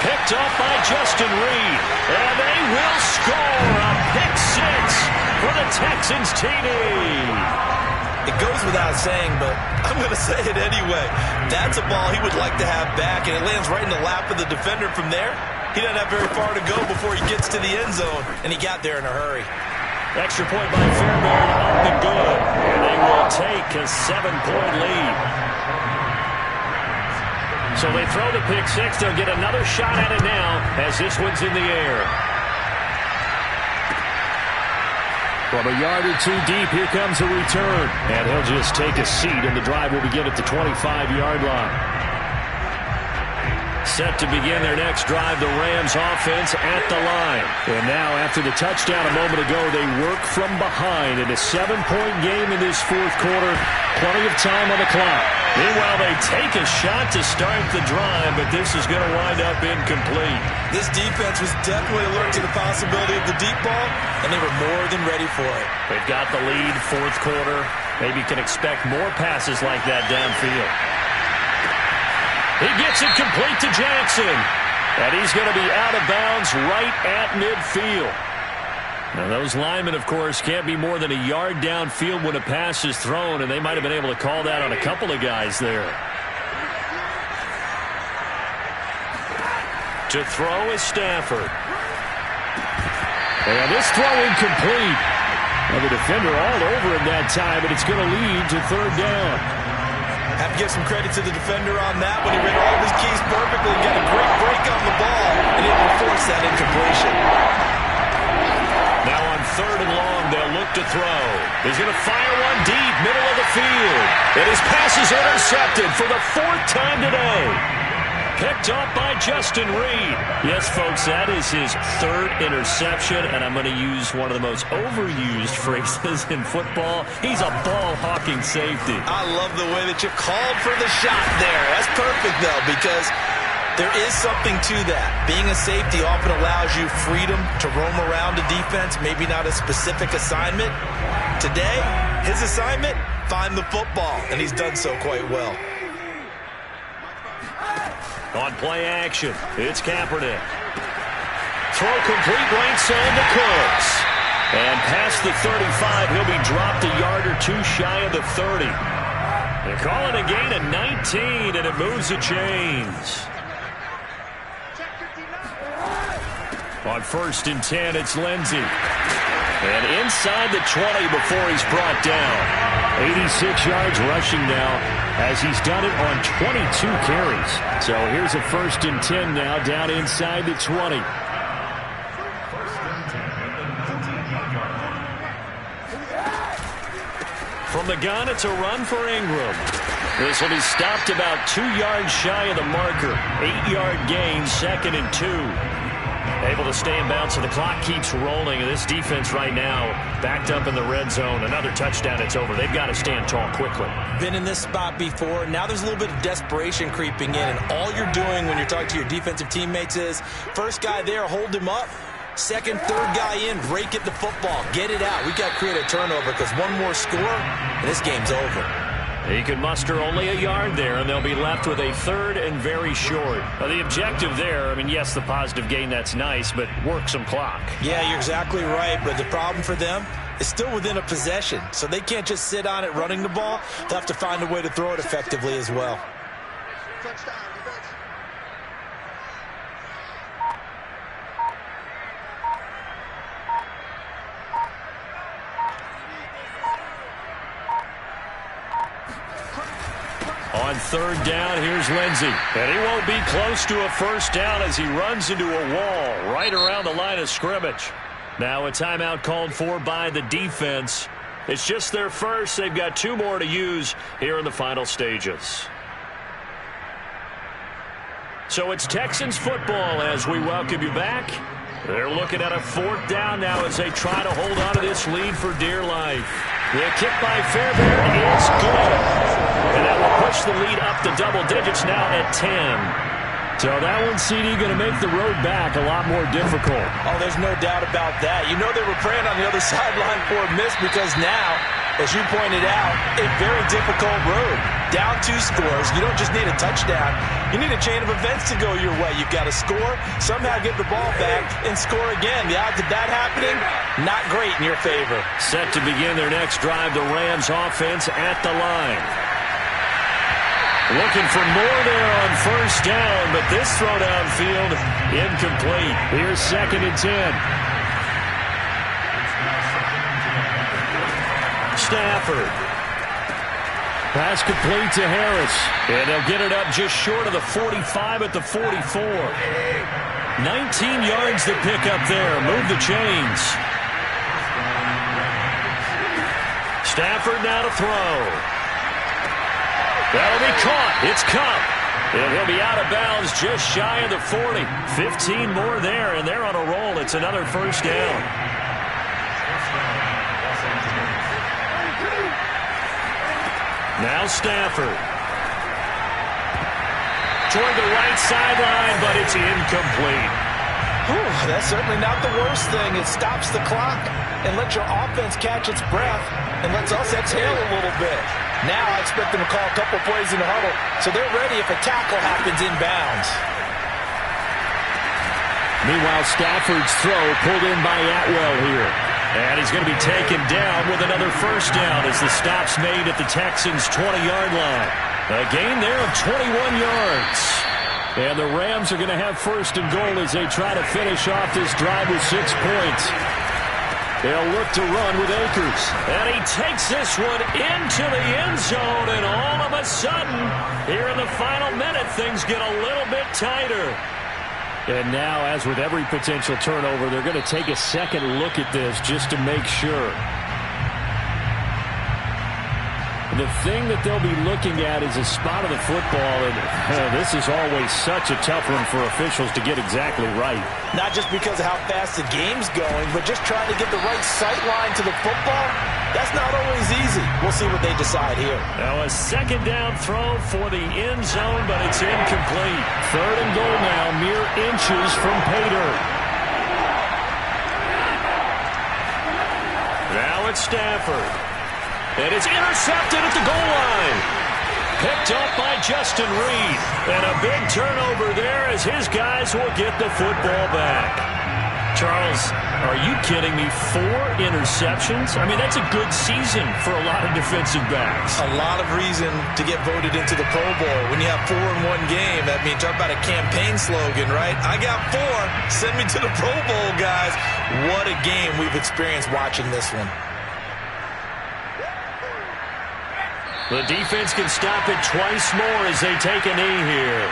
Picked up by Justin Reed. And they will score a pick six for the Texans TD.
It goes without saying, but I'm going to say it anyway. That's a ball he would like to have back, and it lands right in the lap of the defender from there. He doesn't have very far to go before he gets to the end zone, and he got there in a hurry.
Extra point by Fairbairn up and good. And they will take a 7-point lead. So they throw the pick six. They'll get another shot at it now as this one's in the air. From a yard or two deep, here comes a return. And he'll just take a seat, and the drive will begin at the 25-yard line. Set to begin their next drive, the Rams offense at the line. And now, after the touchdown a moment ago, they work from behind in a 7-point game in this fourth quarter. Plenty of time on the clock. Meanwhile, they take a shot to start the drive, but this is going to wind up incomplete.
This defense was definitely alert to the possibility of the deep ball, and they were more than ready for it.
They've got the lead, fourth quarter. Maybe can expect more passes like that downfield. He gets it complete to Jackson. And he's going to be out of bounds right at midfield. Now, those linemen, of course, can't be more than a yard downfield when a pass is thrown, and they might have been able to call that on a couple of guys there. To throw is Stafford. And this throw incomplete. Well, the defender all over him that time, but it's going to lead to third down.
Have to give some credit to the defender on that when he read all of his keys perfectly, got a great break on the ball, and able to force that incompletion.
Now on third and long, they'll look to throw. He's going to fire one deep, middle of the field. And his pass is intercepted for the fourth time today. Picked up by Justin Reed. Yes, folks, that is his third interception, and I'm going to use one of the most overused phrases in football. He's a ball-hawking safety.
I love the way that you called for the shot there. That's perfect, though, because there is something to that. Being a safety often allows you freedom to roam around a defense, maybe not a specific assignment. Today, his assignment, find the football, and he's done so quite well.
On play action, it's Kaepernick. Throw complete right side to Cooks. And past the 35, he'll be dropped a yard or two shy of the 30. They're calling a gain of 19, and it moves the chains. On 1st and 10, it's Lindsey. And inside the 20 before he's brought down.
86 yards rushing now as he's done it on 22 carries. So here's a 1st and 10 now down inside the 20.
From the gun, it's a run for Ingram. This will be stopped about 2 yards shy of the marker. 8-yard gain, 2nd and 2. Able to stay in bounds, so the clock keeps rolling. This defense right now backed up in the red zone. Another touchdown, it's over. They've got to stand tall quickly.
Been in this spot before. Now there's a little bit of desperation creeping in, and all you're doing when you're talking to your defensive teammates is first guy there, hold him up. Second, third guy in, break at the football. Get it out. We've got to create a turnover because one more score, and this game's over.
He can muster only a yard there, and they'll be left with a 3rd and very short. The objective there, I mean, yes, the positive gain, that's nice, but work some clock.
Yeah, you're exactly right, but the problem for them is still within a possession, so they can't just sit on it running the ball. They'll have to find a way to throw it effectively as well.
Touchdown.
On 3rd down, here's Lindsey. And he won't be close to a 1st down as he runs into a wall right around the line of scrimmage. Now a timeout called for by the defense. It's just their first. They've got 2 more to use here in the final stages. So it's Texans football as we welcome you back. They're looking at a 4th down now as they try to hold on to this lead for dear life. The kick by Fairbairn is good. And that will push the lead up to double digits now at 10.
So that one, CD, going to make the road back a lot more difficult.
Oh, there's no doubt about that. You know they were praying on the other sideline for a miss because now, as you pointed out, a very difficult road. Down 2 scores. You don't just need a touchdown. You need a chain of events to go your way. You've got to score, somehow get the ball back, and score again. The odds of that happening, not great in your favor.
Set to begin their next drive, the Rams offense at the line. Looking for more there on 1st down, but this throw downfield incomplete.
Here's 2nd and 10.
Stafford.
Pass complete to Harris.
And they'll get it up just short of the 45 at the 44. 19 yards to pick up there. Move the chains. Stafford now to throw. That'll be caught. It's Cup. And he'll be out of bounds just shy of the 40. 15 more there, and they're on a roll. It's another 1st down. Now Stafford. Toward the right sideline, but it's incomplete.
Whew, that's certainly not the worst thing. It stops the clock and lets your offense catch its breath and lets us exhale a little bit. Now I expect them to call a couple plays in the huddle, so they're ready if a tackle happens inbounds.
Meanwhile, Stafford's throw pulled in by Atwell here.
And he's going to be taken down with another 1st down as the stop's made at the Texans' 20-yard line. A gain there of 21 yards. And the Rams are going to have 1st and goal as they try to finish off this drive with 6 points. They'll look to run with Akers. And he takes this one into the end zone, and all of a sudden, here in the final minute, things get a little bit tighter.
And now, as with every potential turnover, they're going to take a second look at this just to make sure. The thing that they'll be looking at is a spot of the football, and this is always such a tough one for officials to get exactly right.
Not just because of how fast the game's going, but just trying to get the right sight line to the football. That's not always easy. We'll see what they decide here.
Now a 2nd down throw for the end zone, but it's incomplete.
3rd and goal now, mere inches from Pater.
Now it's Stafford. And it's intercepted at the goal line. Picked up by Justin Reed. And a big turnover there as his guys will get the football back. Charles, are you kidding me? 4 interceptions? I mean, that's a good season for a lot of defensive backs.
A lot of reason to get voted into the Pro Bowl. When you have 4 in one game, I mean, talk about a campaign slogan, right? I got 4. Send me to the Pro Bowl, guys. What a game we've experienced watching this one.
The defense can stop it twice more as they take a knee here.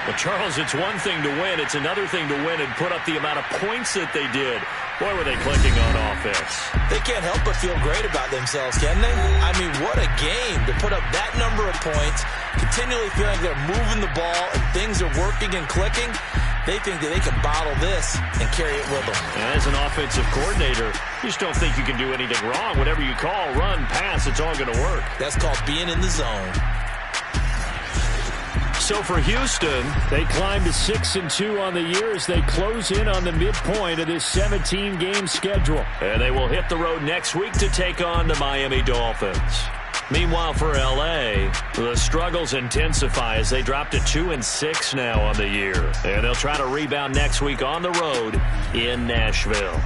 Well, Charles, it's one thing to win. It's another thing to win and put up the amount of points that they did. Boy, were they clicking on offense.
They can't help but feel great about themselves, can they? I mean, what a game to put up that number of points, continually feeling like they're moving the ball and things are working and clicking. They think that they can bottle this and carry it with them.
And as an offensive coordinator, you just don't think you can do anything wrong. Whatever you call, run, pass, it's all going to work.
That's called being in the zone.
So for Houston,
they climb to 6-2 on the year as they close in on the midpoint of this 17-game schedule.
And they will hit the road next week to take on the Miami Dolphins. Meanwhile, for L.A., the struggles intensify as they drop to 2-6 now on the year. And they'll try to rebound next week on the road in Nashville.